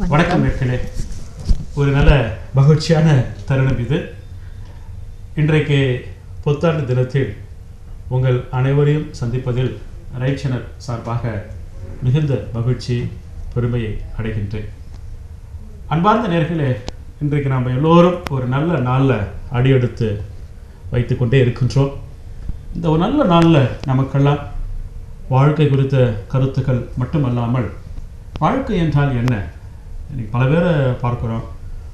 வணக்கம் நேயர்களே. ஒரு நல்ல மகிழ்ச்சியான தருணம் இது. இன்றைக்கு புத்தாண்டு தினத்தில் உங்கள் அனைவரையும் சந்திப்பதில் ரைட் சேனல் சார்பாக மிகுந்த மகிழ்ச்சி பெருமையை அடைகின்றேன். அன்பார்ந்த நேயர்களே, இன்றைக்கு நாம் எல்லோரும் ஒரு நல்ல நாளில் அடியெடுத்து வைத்து கொண்டே இருக்கின்றோம். இந்த ஒரு நல்ல நாளில் நமக்கெல்லாம் வாழ்க்கை குறித்த கருத்துக்கள் மட்டுமல்லாமல் வாழ்க்கை என்றால் என்ன, இன்னைக்கு பல பேரை பார்க்குறோம்.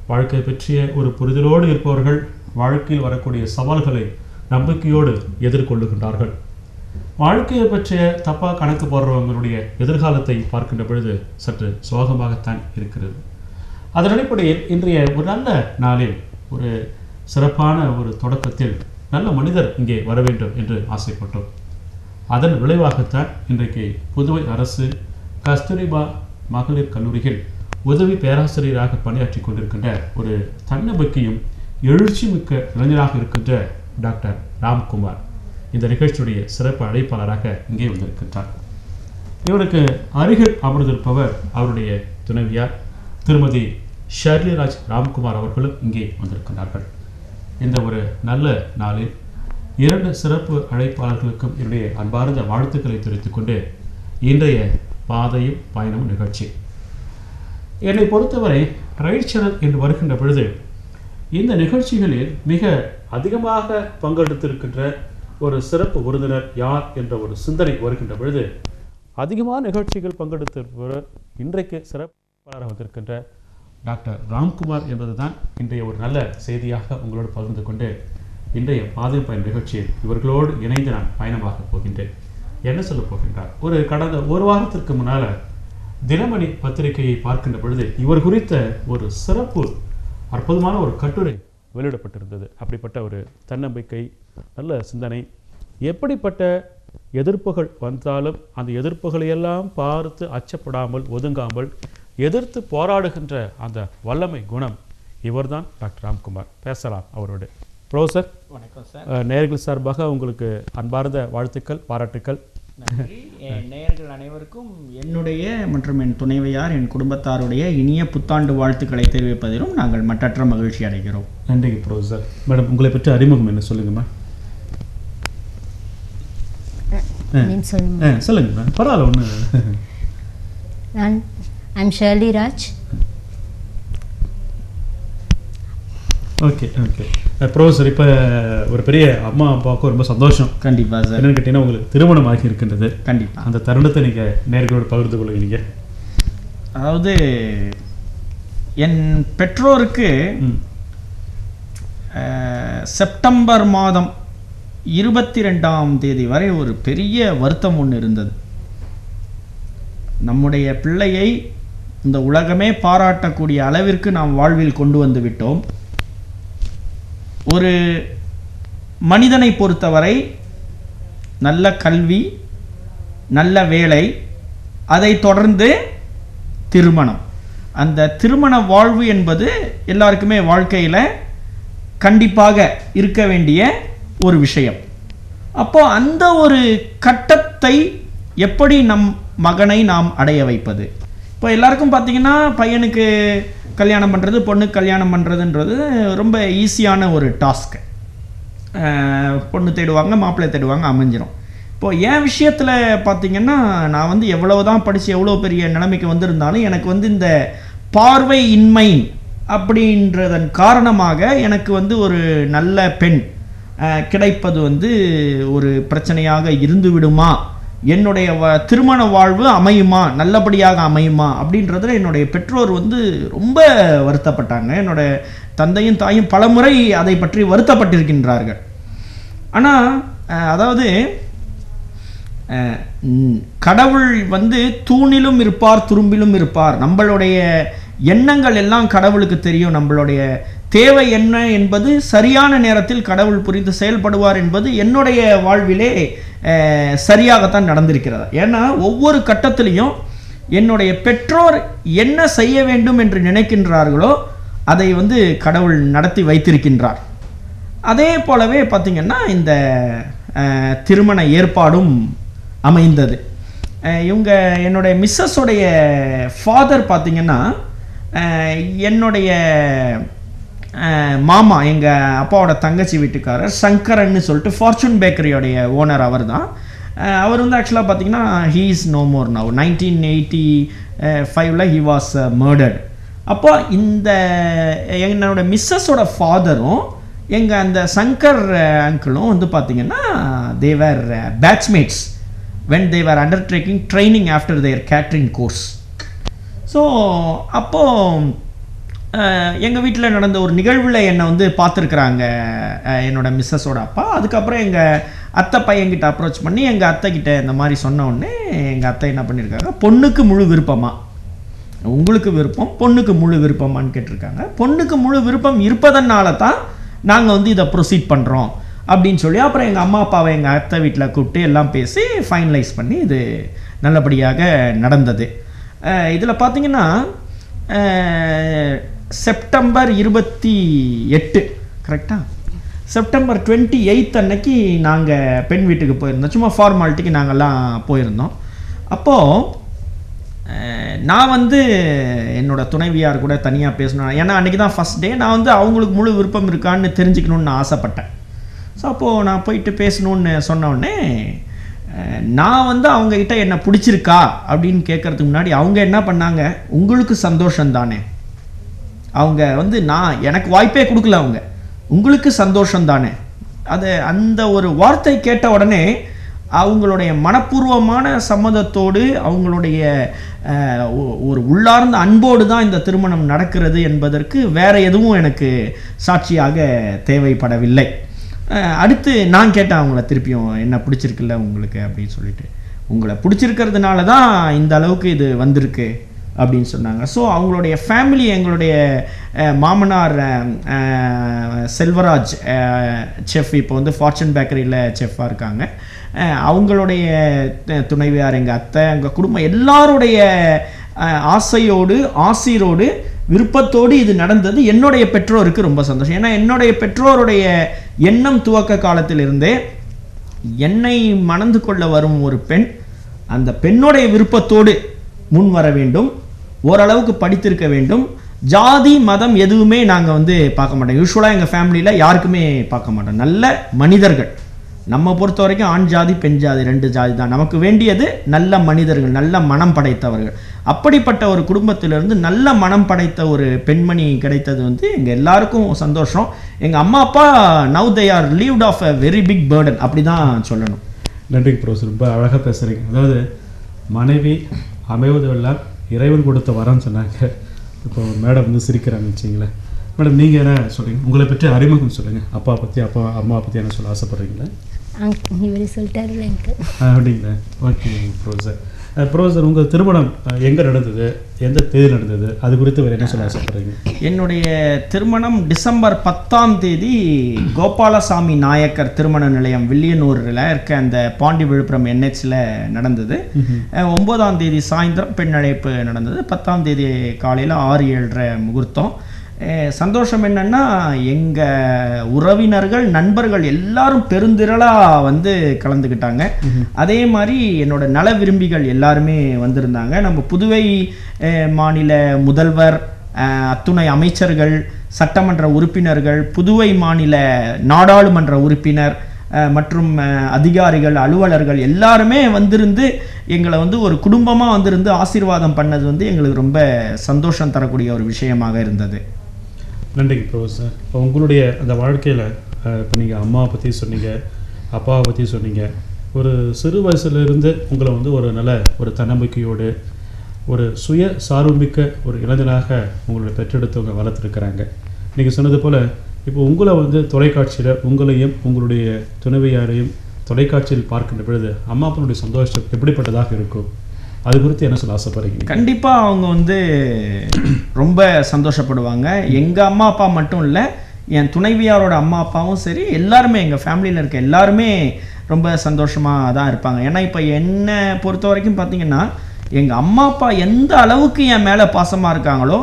வாழ்க்கை பற்றிய ஒரு புரிதலோடு இருப்பவர்கள் வாழ்க்கையில் வரக்கூடிய சவால்களை நம்பிக்கையோடு எதிர்கொள்ளுகின்றார்கள். வாழ்க்கையை பற்றிய தப்பாக கணக்கு போடுறவங்களுடைய எதிர்காலத்தை பார்க்கின்ற பொழுது சற்று சோகமாகத்தான் இருக்கிறது. அதன் அடிப்படையில் இன்றைய ஒரு நல்ல நாளில் ஒரு சிறப்பான ஒரு தொடக்கத்தில் நல்ல மனிதர் இங்கே வர வேண்டும் என்று ஆசைப்பட்டோம். அதன் விளைவாகத்தான் இன்றைக்கு புதுவை அரசு கஸ்தூரிபா மகளிர் கல்லூரியில் உதவி பேராசிரியராக பணியாற்றி கொண்டிருக்கின்ற ஒரு தன்னம்பிக்கையும் எழுச்சி மிக்க இளைஞராக இருக்கின்ற டாக்டர் ராம்குமார் இந்த நிகழ்ச்சியுடைய சிறப்பு அழைப்பாளராக இங்கே வந்திருக்கின்றார். இவருக்கு அருகில் அமர்ந்திருப்பவர் அவருடைய துணைவியார் திருமதி ஷர்லிராஜ் ராம்குமார் அவர்களும் இங்கே வந்திருக்கிறார்கள். இந்த ஒரு நல்ல நாளில் இரண்டு சிறப்பு அழைப்பாளர்களுக்கும் என்னுடைய அன்பார்ந்த வாழ்த்துக்களை தெரிவித்துக் கொண்டு இன்றைய பாதையும் பயணமும் நிகழ்ச்சி என்னை பொறுத்தவரை ரைட் சேனல் என்று வருகின்ற பொழுது இந்த நிகழ்ச்சிகளில் மிக அதிகமாக பங்கெடுத்திருக்கின்ற ஒரு சிறப்பு விருந்தினர் யார் என்ற ஒரு சிந்தனை வருகின்ற பொழுது அதிகமான நிகழ்ச்சிகள் பங்கெடுத்திருப்பவர் இன்றைக்கு சிறப்பாளராக வந்திருக்கின்ற டாக்டர் ராம்குமார் என்பதுதான் இன்றைய ஒரு நல்ல செய்தியாக உங்களோடு பகிர்ந்து கொண்டு இன்றைய பாதை பயண நிகழ்ச்சியில் இவர்களோடு இணைந்து நான் பயணமாக போகின்றேன். என்ன சொல்ல போகின்றார்? கடந்த ஒரு வாரத்திற்கு முன்னால் தினமணி பத்திரிகையை பார்க்கின்ற பொழுது இவர் குறித்த ஒரு சிறப்பு அற்புதமான ஒரு கட்டுரை வெளியிடப்பட்டிருந்தது. அப்படிப்பட்ட ஒரு தன்னம்பிக்கை, நல்ல சிந்தனை, எப்படிப்பட்ட எதிர்ப்புகள் வந்தாலும் அந்த எதிர்ப்புகளையெல்லாம் பார்த்து அச்சப்படாமல் ஒதுங்காமல் எதிர்த்து போராடுகின்ற அந்த வல்லமை குணம் இவர்தான் டாக்டர் ராம்குமார். பேசலாம் அவரோடு. ப்ரொஃபசர் வணக்கம் சார். நேயர்கள் சார்பாக உங்களுக்கு அன்பார்ந்த வாழ்த்துக்கள், பாராட்டுக்கள். நன்றி. நேயர்கள் அனைவருக்கும் என்னுடைய மற்றும் என் துணைவையார், என் குடும்பத்தாருடைய இனிய புத்தாண்டு வாழ்த்துக்களை தெரிவிப்பதிலும் நாங்கள் மற்றற்ற மகிழ்ச்சி அடைகிறோம். நன்றி ப்ரொஃபசர். மேடம், உங்களை பற்றி அறிமுகம் என்ன சொல்லுங்கம்மா? சொல்லுங்க. பரவாயில்ல, ஒன்று. I'm Shirley Raj. Okay okay professor, இப்போ ஒரு பெரிய அம்மா அப்பாவுக்கும் ரொம்ப சந்தோஷம். கண்டிப்பாக சார். என்னென்னு கேட்டிங்கன்னா, உங்களுக்கு திருமணம் ஆகி இருக்கின்றது. கண்டிப்பாக. அந்த தருணத்தை நீங்கள் நேர்களோடு பகிர்ந்து கொள்வீங்க. அதாவது என் பெற்றோருக்கு செப்டம்பர் மாதம் 22ஆம் தேதி வரை ஒரு பெரிய வருத்தம் ஒன்று இருந்தது. நம்முடைய பிள்ளையை இந்த உலகமே பாராட்டக்கூடிய அளவிற்கு நாம் வாழ்வில் கொண்டு வந்து விட்டோம். ஒரு மனிதனை பொறுத்தவரை நல்ல கல்வி, நல்ல வேலை, அதை தொடர்ந்து திருமணம். அந்த திருமண வாழ்வு என்பது எல்லாருக்குமே வாழ்க்கையில் கண்டிப்பாக இருக்க வேண்டிய ஒரு விஷயம். அப்போ அந்த ஒரு கட்டத்தை எப்படி நம் மகனை நாம் அடைய வைப்பது? இப்போ எல்லாருக்கும் பார்த்தீங்கன்னா, பையனுக்கு கல்யாணம் பண்ணுறது, பொண்ணுக்கு கல்யாணம் பண்ணுறதுன்றது ரொம்ப ஈஸியான ஒரு டாஸ்க்கு. பொண்ணு தேடுவாங்க, மாப்பிள்ளை தேடுவாங்க, அமைஞ்சிரும். இப்போது என் விஷயத்தில் பார்த்திங்கன்னா, நான் வந்து எவ்வளோ தான் படித்து எவ்வளோ பெரிய நிலைமைக்கு வந்திருந்தாலும் எனக்கு வந்து இந்த பார்வை இன்மை அப்படின்றதன் காரணமாக எனக்கு வந்து ஒரு நல்ல பெண் கிடைப்பது வந்து ஒரு பிரச்சனையாக இருந்து விடுமா, என்னுடைய திருமண வாழ்வு அமையுமா, நல்லபடியாக அமையுமா அப்படின்றதுல என்னுடைய பெற்றோர் வந்து ரொம்ப வருத்தப்பட்டாங்க. என்னோட தந்தையும் தாயும் பலமுறை அதை பற்றி வருத்தப்பட்டிருக்கின்றார்கள். ஆனால் அதாவது கடவுள் வந்து தூணிலும் இருப்பார், துரும்பிலும் இருப்பார். நம்மளுடைய எண்ணங்கள் எல்லாம் கடவுளுக்கு தெரியும். நம்மளுடைய தேவை என்ன என்பது சரியான நேரத்தில் கடவுள் புரிந்து செயல்படுவார் என்பது என்னுடைய வாழ்விலே சரியாகத்தான் நடந்திருக்கிறது. ஏன்னா ஒவ்வொரு கட்டத்திலையும் என்னுடைய பெற்றோர் என்ன செய்ய வேண்டும் என்று நினைக்கின்றார்களோ அதை வந்து கடவுள் நடத்தி வைத்திருக்கின்றார். அதே போலவே பார்த்திங்கன்னா இந்த திருமண ஏற்பாடும் அமைந்தது. இவங்க என்னுடைய மிஸ்ஸஸோடைய ஃபாதர் பார்த்திங்கன்னா என்னுடைய மாமா எங்கள் அப்பாவோட தங்கச்சி வீட்டுக்காரர் சங்கரன்னு சொல்லிட்டு ஃபார்ச்சூன் பேக்கரியோடைய ஓனர் அவர் தான். அவர் வந்து ஆக்சுவலாக பார்த்தீங்கன்னா he is no more now. 1985 he was murdered. அப்போ இந்த என்னோட மிஸ்ஸஸோட ஃபாதரும் எங்கள் அந்த சங்கர் அங்கிளும் வந்து பார்த்திங்கன்னா their batchmates when they were undertaking training after their catering course. So அப்போது எங்கள் வீட்டில் நடந்த ஒரு நிகழ்வில் என்னை வந்து பார்த்துருக்குறாங்க என்னோட மிஸ்ஸஸோட அப்பா. அதுக்கப்புறம் எங்கள் அத்தை பையன்கிட்ட அப்ரோச் பண்ணி எங்கள் அத்தைக்கிட்ட இந்த மாதிரி சொன்ன உடனே எங்கள் அத்தை என்ன பண்ணியிருக்காங்க, பொண்ணுக்கு முழு விருப்பமா, உங்களுக்கு விருப்பம் பொண்ணுக்கு முழு விருப்பமானு கேட்டிருக்காங்க. பொண்ணுக்கு முழு விருப்பம் இருப்பதனால தான் நாங்கள் வந்து இதை ப்ரொசீட் பண்ணுறோம் அப்படின்னு சொல்லி அப்புறம் எங்கள் அம்மா அப்பாவை எங்கள் அத்தை வீட்டில் கூப்பிட்டு எல்லாம் பேசி ஃபைனலைஸ் பண்ணி இது நல்லபடியாக நடந்தது. இதில் பார்த்தீங்கன்னா செப்டம்பர் 28 கரெக்டாக செப்டம்பர் 28 அன்னைக்கு நாங்கள் பெண் வீட்டுக்கு போயிருந்தோம். சும்மா ஃபார்மாலிட்டிக்கு நாங்கள்லாம் போயிருந்தோம். அப்போது நான் வந்து என்னோட துணைவியார் கூட தனியாக பேசணும். ஏன்னா அன்றைக்கி தான் ஃபஸ்ட் டே. நான் வந்து அவங்களுக்கு முழு விருப்பம் இருக்கான்னு தெரிஞ்சுக்கணுன்னு நான் ஆசைப்பட்டேன். ஸோ அப்போது நான் போயிட்டு பேசணுன்னு சொன்ன உடனே நான் வந்து அவங்கக்கிட்ட என்ன பிடிச்சிருக்கா அப்படின்னு கேட்குறதுக்கு முன்னாடி அவங்க என்ன பண்ணாங்க, உங்களுக்கு சந்தோஷம் தானே, அவங்க வந்து நான் எனக்கு வாய்ப்பே கொடுக்கல, அவங்க உங்களுக்கு சந்தோஷம் தானே, அது அந்த ஒரு வார்த்தை கேட்ட உடனே அவங்களுடைய மனப்பூர்வமான சம்மதத்தோடு அவங்களுடைய ஒரு உள்ளார்ந்த அன்போடு தான் இந்த திருமணம் நடக்கிறது என்பதற்கு வேறு எதுவும் எனக்கு சாட்சியாக தேவைப்படவில்லை. அடுத்து நான் கேட்டேன் அவங்கள திருப்பியும், என்ன பிடிச்சிருக்குல்ல உங்களுக்கு அப்படின்னு சொல்லிட்டு, உங்களை பிடிச்சிருக்கிறதுனால தான் இந்த அளவுக்கு இது வந்திருக்கு அப்படின்னு சொன்னாங்க. ஸோ அவங்களுடைய ஃபேமிலி, எங்களுடைய மாமனார் செல்வராஜ் செஃப் இப்போ வந்து ஃபார்ச்சூன் பேக்கரியில் செஃப்பாக இருக்காங்க. அவங்களுடைய துணைவியார், எங்கள் அத்தை, எங்கள் குடும்பம் எல்லாருடைய ஆசையோடு ஆசீரோடு விருப்பத்தோடு இது நடந்தது. என்னுடைய பெற்றோருக்கு ரொம்ப சந்தோஷம். ஏன்னா என்னுடைய பெற்றோருடைய எண்ணம் துவக்க காலத்திலிருந்தே என்னை மணந்து கொள்ள வரும் ஒரு பெண் அந்த பெண்ணுடைய விருப்பத்தோடு முன் வர வேண்டும், ஓரளவுக்கு படித்திருக்க வேண்டும், ஜாதி மதம் எதுவுமே நாங்கள் வந்து பார்க்க மாட்டோம். யூஸ்வலாக எங்கள் ஃபேமிலியில் யாருக்குமே பார்க்க மாட்டோம். நல்ல மனிதர்கள், நம்ம பொறுத்த வரைக்கும் ஆண் ஜாதி பெண் ஜாதி 2 ஜாதி தான். நமக்கு வேண்டியது நல்ல மனிதர்கள், நல்ல மனம் படைத்தவர்கள். அப்படிப்பட்ட ஒரு குடும்பத்திலிருந்து நல்ல மனம் படைத்த ஒரு பெண்மணி கிடைத்தது வந்து எங்கள் எல்லாருக்கும் சந்தோஷம். எங்கள் அம்மா அப்பா now they are leaved off a very big burden அப்படி தான் சொல்லணும். நன்றி ப்ரொஃபஸர், ரொம்ப அழகாக பேசுகிறீங்க. அதாவது மனைவி அமைவதெல்லாம் இறைவன் கொடுத்த வரன்னு சொன்னாங்க. இப்போ மேடம் வந்து சிரிக்கிறாங்க வச்சிங்களேன். மேடம் நீங்கள் என்ன சொல்கிறீங்க, உங்களை பற்றி அறிமுகம் சொல்லுங்கள், அப்பா பற்றி அம்மா பற்றி என்ன சொல்ல ஆசைப்பட்றீங்களா? இவர் சொல்லிட்டாரு எனக்கு அப்படிங்களா? Okay professor. ப்ரொஃபஸர், உங்கள் திருமணம் எங்கே நடந்தது, எந்த தேதி நடந்தது, அது குறித்து வேறு என்ன சொல்ல ஆசைப்படுறீங்க? என்னுடைய திருமணம் டிசம்பர் 10ஆம் தேதி கோபாலசாமி நாயக்கர் திருமண நிலையம் வில்லியனூரில் இருக்க அந்த பாண்டி விழுப்புரம் NHல நடந்தது. 9ஆம் தேதி சாயந்தரம் பெண் அழைப்பு நடந்தது. 10ஆம் தேதி காலையில் 6-7:30 முகூர்த்தம். சந்தோஷம் என்னன்னா எங்கள் உறவினர்கள் நண்பர்கள் எல்லாரும் பெருந்திரளாக வந்து கலந்துக்கிட்டாங்க. அதே மாதிரி என்னோட நல விரும்பிகள் எல்லாருமே வந்திருந்தாங்க. நம்ம புதுவை மாநில முதல்வர், அத்துணை அமைச்சர்கள், சட்டமன்ற உறுப்பினர்கள், புதுவை மாநில நாடாளுமன்ற உறுப்பினர் மற்றும் அதிகாரிகள், அலுவலர்கள் எல்லாருமே வந்திருந்து எங்களை வந்து ஒரு குடும்பமாக வந்திருந்து ஆசீர்வாதம் பண்ணது வந்து எங்களுக்கு ரொம்ப சந்தோஷம் தரக்கூடிய ஒரு விஷயமாக இருந்தது. நன்றிங்க ப்ரொஃபஸர். இப்போ உங்களுடைய அந்த வாழ்க்கையில் இப்போ நீங்கள் அம்மாவை பற்றி சொன்னீங்க, அப்பாவை பற்றி சொன்னீங்க. ஒரு சிறு வயசுலேருந்து உங்களை வந்து ஒரு நல்ல ஒரு தன்னம்பிக்கையோடு ஒரு சுய சார்புமிக்க ஒரு இளைஞனாக உங்களை பெற்றெடுத்தவங்க வளர்த்துருக்குறாங்க. நீங்கள் சொன்னது போல் இப்போ உங்களை வந்து தொலைக்காட்சியில் உங்களையும் உங்களுடைய துணைவியாரையும் தொலைக்காட்சியில் பார்க்கின்ற பொழுது அம்மா அப்பனுடைய சந்தோஷம் எப்படிப்பட்டதாக இருக்கும், அது குறித்து என்ன சொல்ல ஆசைப்படுறீங்க? கண்டிப்பாக அவங்க வந்து ரொம்ப சந்தோஷப்படுவாங்க. எங்கள் அம்மா அப்பா மட்டும் இல்லை, என் துணைவியாரோட அம்மா அப்பாவும் சரி, எல்லாருமே எங்கள் ஃபேமிலியில் இருக்க எல்லாருமே ரொம்ப சந்தோஷமாக தான் இருப்பாங்க. ஏன்னா இப்போ என்னை பொறுத்த வரைக்கும் பார்த்தீங்கன்னா எங்கள் அம்மா அப்பா எந்த அளவுக்கு என் மேலே பாசமாக இருக்காங்களோ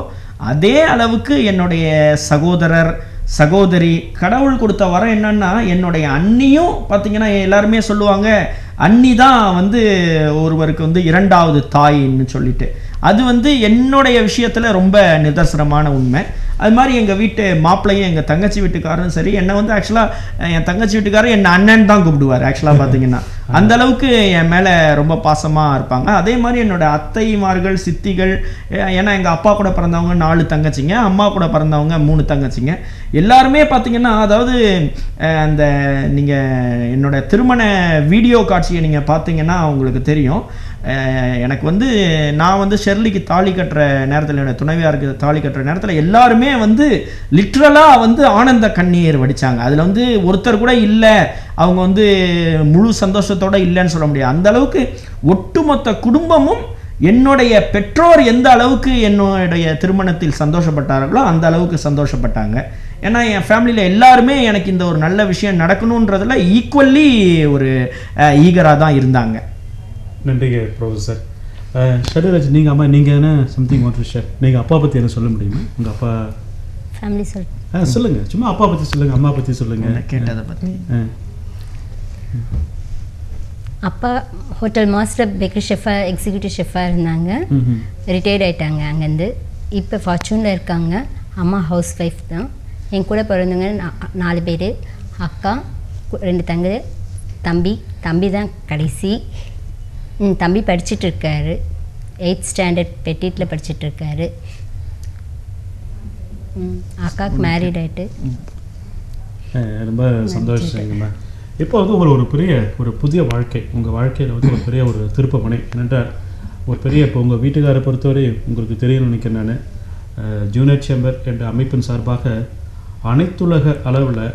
அதே அளவுக்கு என்னுடைய சகோதரர் சகோதரி, கடவுள் கொடுத்த வரம் என்னன்னா என்னுடைய அண்ணியும் பார்த்தீங்கன்னா எல்லாருமே சொல்லுவாங்க அண்ணி தான் வந்து ஒருவருக்கு வந்து இரண்டாவது தாயின்னு சொல்லிட்டு அது வந்து என்னுடைய விஷயத்துல ரொம்ப நிதர்சனமான உண்மை. அது மாதிரி எங்கள் வீட்டு மாப்பிள்ளையும் எங்கள் தங்கச்சி வீட்டுக்காரரும் சரி, என்னை வந்து ஆக்சுவலாக என் தங்கச்சி வீட்டுக்காரர் என்னை அண்ணன் தான் கூப்பிடுவார். ஆக்சுவலாக பார்த்தீங்கன்னா அந்த அளவுக்கு என் மேலே ரொம்ப பாசமாக இருப்பாங்க. அதே மாதிரி என்னோட அத்தைமார்கள், சித்திகள், ஏன்னா எங்கள் அப்பா கூட பிறந்தவங்க 4 தங்கச்சிங்க, அம்மா கூட பிறந்தவங்க 3 தங்கச்சிங்க. எல்லாருமே பார்த்தீங்கன்னா, அதாவது அந்த நீங்கள் என்னோட திருமண வீடியோ காட்சியை நீங்கள் பார்த்தீங்கன்னா உங்களுக்கு தெரியும். எனக்கு வந்து நான் வந்து ஷெர்லிக்கு தாலி கட்டுற நேரத்தில், என்னோட துணைவியாருக்கு தாலி கட்டுற நேரத்தில் எல்லாருமே வந்து லிட்ரலாக வந்து ஆனந்த கண்ணீர் வடித்தாங்க. அதில் வந்து ஒருத்தர் கூட இல்லை, அவங்க வந்து முழு சந்தோஷத்தோடு இல்லைன்னு சொல்ல முடியாது. அந்த அளவுக்கு ஒட்டுமொத்த குடும்பமும் என்னுடைய பெற்றோர் எந்த அளவுக்கு என்னுடைய திருமணத்தில் சந்தோஷப்பட்டார்களோ அந்த அளவுக்கு சந்தோஷப்பட்டாங்க. ஏன்னா என் ஃபேமிலியில் எல்லாருமே எனக்கு இந்த ஒரு நல்ல விஷயம் நடக்கணுன்றதுல ஈக்குவல்லி ஒரு ஈகராக தான் இருந்தாங்க. நன்றிங்க ப்ரொஃபஸர். ஷர்லிராஜ், நீங்கள் அம்மா நீங்கள் என்ன சம்திங் வாண்ட் டு ஷேர்? நீங்கள் அப்பா பற்றி என்ன சொல்ல முடியுமா? உங்கள் அப்பா ஃபேமிலி சொல்லுங்கள், சும்மா அப்பா பற்றி சொல்லுங்கள், அம்மா பற்றி சொல்லுங்கள். கேட்டதை பற்றி அப்பா ஹோட்டல் மாஸ்டர் பேக்கரி ஷெஃபாக எக்ஸிக்யூட்டிவ் ஷெஃபாக இருந்தாங்க. ரிட்டையர்ட் ஆகிட்டாங்க அங்கேருந்து. இப்போ ஃபார்ச்சூனில் இருக்காங்க. அம்மா ஹவுஸ் ஒய்ஃப் தான். என் கூட பிறந்தவங்க 4 பேர். அக்கா, 2 தம்பி தான் கடைசி. தம்பி படிச்சுட்டு இருக்காரு, 8th ஸ்டாண்டர்ட் பெட்டிட்டில் படிச்சுட்டு இருக்காரு. அக்காவுக்கு மேரீட் ஆகிட்டு. ரொம்ப சந்தோஷங்கம்மா. இப்போ வந்து ஒரு புதிய வாழ்க்கை, உங்கள் வாழ்க்கையில் வந்து ஒரு பெரிய ஒரு திருப்பமுனை என்னென்றால், ஒரு பெரிய இப்போ உங்கள் வீட்டுக்காரை பொறுத்தவரை உங்களுக்கு தெரியணும்னு நினைக்கிறேன். நான் ஜூனியர் சேம்பர் என்ற அமைப்பின் சார்பாக அனைத்துலக அளவில்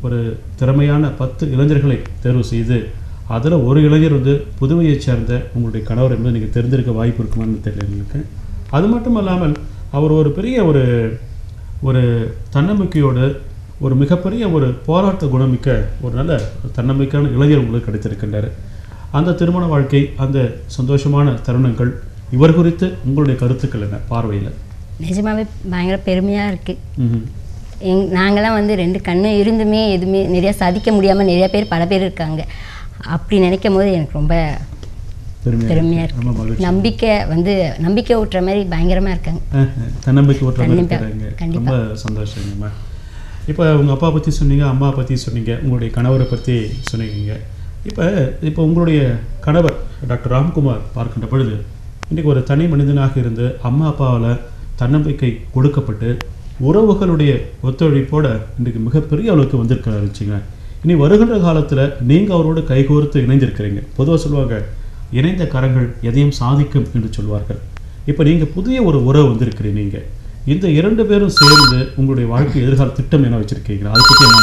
ஒரு திறமையான 10 இளைஞர்களை தேர்வு செய்து அதில் ஒரு இளைஞர் வந்து புதுவையைச் சேர்ந்த உங்களுடைய கணவர் என்பது நீங்கள் தெரிந்திருக்க வாய்ப்பு இருக்குமான்னு தெரியல எங்களுக்கு. அது மட்டும் இல்லாமல் அவர் ஒரு பெரிய ஒரு தன்னம்பிக்கையோடு ஒரு மிகப்பெரிய ஒரு போராட்ட குணமிக்க ஒரு நல்ல தன்னம்பிக்கையான இளைஞர் உங்களுக்கு கிடைத்திருக்கின்றார். அந்த திருமண வாழ்க்கை, அந்த சந்தோஷமான தருணங்கள், இவர் குறித்து உங்களுடைய கருத்துக்கள் என்ன பார்வையில்? நிஜமாவே பயங்கர பெருமையாக இருக்குது. நாங்களாம் வந்து 2 கண்ணு இருந்துமே எதுவுமே நிறையா சாதிக்க முடியாமல் நிறையா பேர் பல பேர் இருக்காங்க. அப்படி நினைக்கும் போது எனக்கு ரொம்ப பெருமையாக இருக்கு. நம்பிக்கை ஊட்டுற மாதிரி பயங்கரமாக இருக்காங்க. தன்னம்பிக்கை ஊட்டுற மாதிரி இருக்காங்க. ரொம்ப சந்தோஷங்கம்மா. இப்போ உங்கள் அப்பா பற்றி சொன்னீங்க, அம்மா பற்றி சொன்னீங்க, உங்களுடைய கணவரை பற்றி சொன்னீங்க. இப்போ உங்களுடைய கணவர் டாக்டர் ராம்குமார் பார்க்கின்ற பொழுது இன்றைக்கி ஒரு தனி மனிதனாக இருந்து அம்மா அப்பாவால் தன்னம்பிக்கை கொடுக்கப்பட்டு உறவுகளுடைய ஒத்துழைப்போட இன்றைக்கு மிகப்பெரிய அளவுக்கு வந்திருக்கிறாரு வச்சுங்க. இனி வருகின்ற காலத்தில் நீங்கள் அவரோடு கைகோர்த்து இணைந்திருக்கிறீங்க. பொதுவாக சொல்லுவாங்க, இணைந்த கரங்கள் எதையும் சாதிக்கும் என்று சொல்வார்கள். இப்போ நீங்கள் புதிய ஒரு உறவு வந்திருக்கிறீங்க. நீங்கள் இந்த 2 பேரும் சேர்ந்து உங்களுடைய வாழ்க்கை எதிர்கால திட்டம் என்ன வச்சிருக்கீங்க? அதை பற்றி என்ன?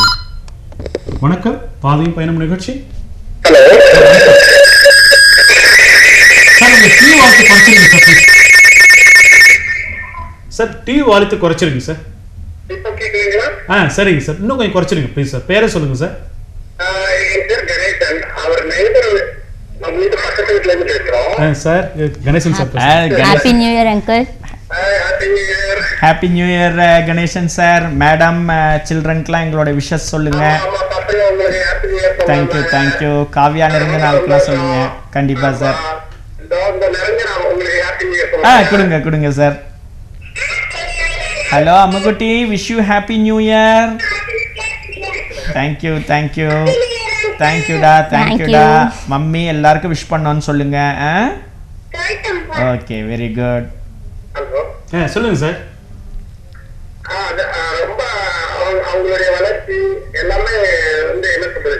வணக்கம், பாதையும் பயணம் நிகழ்ச்சி. சார் டிவி வால்யூத்தை குறைச்சிருங்க சார். சரிங்க சார், இன்னும் கொஞ்சம் குறைச்சிருங்க ப்ளீஸ் சார். பேரை சொல்லுங்க sir. Sir Ganesan sir. Happy new year uncle. Happy new year Ganesan sir. Madam, சில்ட்ரனுக்குலாம் எங்களோட விஷஸ் சொல்லுங்க. தேங்க்யூ. காவியா நிறைந்த நாளுக்குலாம் சொல்லுங்க. கண்டிப்பா சார். கொடுங்க sir. Hello Ammukutty, wish you happy new year. தேங்க்யூடா. மம்மி எல்லாருக்கும் விஷ் பண்ணோன்னு சொல்லுங்க. Okay, very good. சொல்லுங்க சார். ரொம்ப அவங்களுடைய வளர்ச்சி எல்லாமே வந்து என்ன சொல்றது,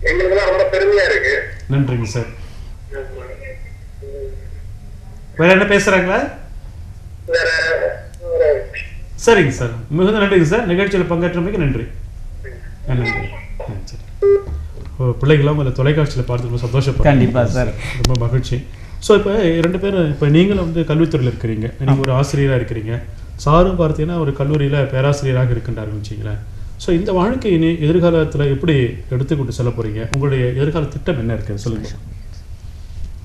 எங்களுக்கு ரொம்ப பெருமையா இருக்கு. நன்றிங்க சார். வேற என்ன பேசுறாங்களா? சரிங்க சார், மிகுந்த நன்றிங்க சார். நிகழ்ச்சியில் பங்கேற்றமைக்கு நன்றி. சரி, பிள்ளைகளாம் இல்லை தொலைக்காட்சியில் பார்த்து ரொம்ப சந்தோஷப்படும். கண்டிப்பா சார், ரொம்ப மகிழ்ச்சி. ஸோ இப்போ 2 பேரும், இப்போ நீங்களும் வந்து கல்வித்துறையில் இருக்கிறீங்க, நீங்கள் ஒரு ஆசிரியராக இருக்கிறீங்க, சாரும் பார்த்தீங்கன்னா ஒரு கல்லூரியில் பேராசிரியராக இருக்கின்றாருன்னு வச்சிங்களேன். ஸோ இந்த வாழ்க்கை இனி எதிர்காலத்தில் எப்படி எடுத்துக்கொண்டு செல்ல போகிறீங்க? உங்களுடைய எதிர்கால திட்டம் என்ன இருக்குது சொல்லுங்கள்.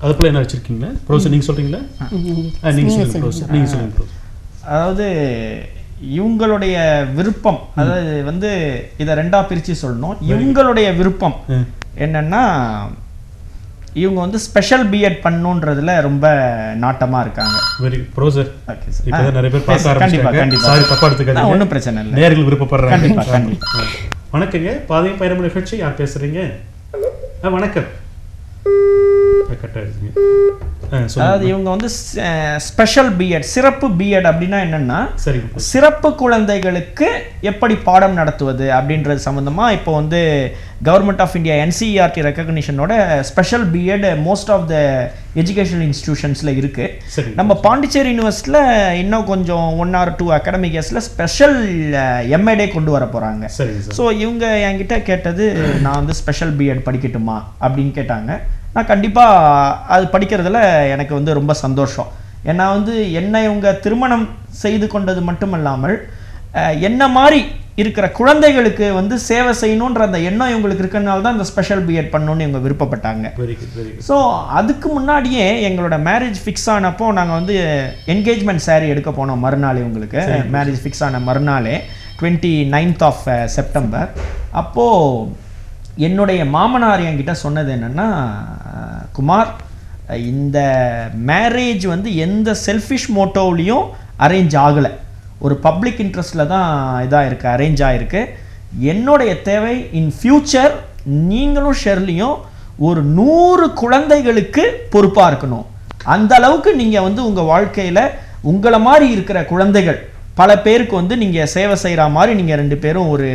அது போல் என்ன வச்சுருக்கீங்களா ப்ரொஃபஸர்? நீங்கள் சொல்கிறீங்களா? நீங்கள் சொல்லுங்கள் ப்ரொஃபஸர், நீங்கள் சொல்லுங்கள் ப்ரொஃபஸர். அதாவது இவங்களுடைய விருப்பம், அதாவது வந்து இதை 2ஆக பிரித்து சொல்லணும். இவங்களுடைய விருப்பம் என்னன்னா, இவங்க வந்து ஸ்பெஷல் பிஎட் பண்ணணுன்றதுல ரொம்ப நாட்டமா இருக்காங்க. வெரி ப்ரோசர். Okay sir. இப்போ நிறைய பேர் பார்க்க கண்டிப்பா ஆரம்பிச்சாங்க. கண்டிப்பா. சாரி தப்பா எடுத்துக்காதீங்க. ஒன்றும் பிரச்சனை இல்லை. நேயர்கள் விருப்பப்படுறாங்க. கண்டிப்பா கண்டிப்பா. வணக்கங்க. பாதையும் பயணம் நிகழ்ச்சி யார் பேசுறீங்க? வணக்கம். கட்டாயிருங்க. அதாவது இவங்க வந்து ஸ்பெஷல் பிஎட், சிறப்பு பிஎட் அப்படின்னா என்னன்னா, சரிங்க, சிறப்பு குழந்தைகளுக்கு எப்படி பாடம் நடத்துவது அப்படின்றது சம்பந்தமா இப்போ வந்து கவர்மெண்ட் ஆஃப் இந்தியா NCERT ரெக்கக்னிஷனோட special BEd most of the educational இன்ஸ்டிடியூஷன்ஸ்ல இருக்கு. நம்ம பாண்டிச்சேரி யூனிவர்சிட்டியில் இன்னும் கொஞ்சம் 1 or 2 அகாடமிக் இயர்ஸ்ல ஸ்பெஷல் MAD கொண்டு வர போறாங்க. ஸோ இவங்க என்கிட்ட கேட்டது, நான் வந்து ஸ்பெஷல் பிஎட் படிக்கட்டுமா அப்படின்னு கேட்டாங்க. நான் கண்டிப்பாக அது படிக்கிறதுல எனக்கு வந்து ரொம்ப சந்தோஷம். ஏன்னா வந்து என்னை இவங்க திருமணம் செய்து கொண்டது மட்டும் இல்லாமல் என்ன மாதிரி இருக்கிற குழந்தைகளுக்கு வந்து சேவை செய்யணுன்ற அந்த எண்ணம் இவங்களுக்கு இருக்கிறதுனால தான் இந்த ஸ்பெஷல் பிஎட் பண்ணணும்னு இவங்க விருப்பப்பட்டாங்க. ஸோ அதுக்கு முன்னாடியே எங்களோட மேரேஜ் ஃபிக்ஸ் ஆனப்போ நாங்கள் வந்து என்கேஜ்மெண்ட் சாரீ எடுக்க போனோம். மறுநாள் இவங்களுக்கு மேரேஜ் ஃபிக்ஸ் ஆன மறுநாளே 29th of September. அப்போது என்னுடைய மாமனார் என்கிட்ட சொன்னது என்னென்னா, குமார், இந்த மேரேஜ் வந்து எந்த செல்ஃபிஷ் மோட்டோவ்லேயும் அரேஞ்ச் ஆகலை, ஒரு பப்ளிக் இன்ட்ரெஸ்டில் தான் இதாக இருக்குது, அரேஞ்ச் ஆகிருக்கு. என்னுடைய தேவை இன் ஃப்யூச்சர் நீங்களும் ஷெர்லியும் ஒரு 100 குழந்தைகளுக்கு பொறுப்பாக இருக்கணும். அந்த அளவுக்கு நீங்கள் வந்து உங்கள் வாழ்க்கையில் உங்களை மாதிரி இருக்கிற குழந்தைகள் பல பேருக்கு வந்து நீங்கள் சேவை செய்கிற மாதிரி நீங்கள் 2 பேரும் ஒரு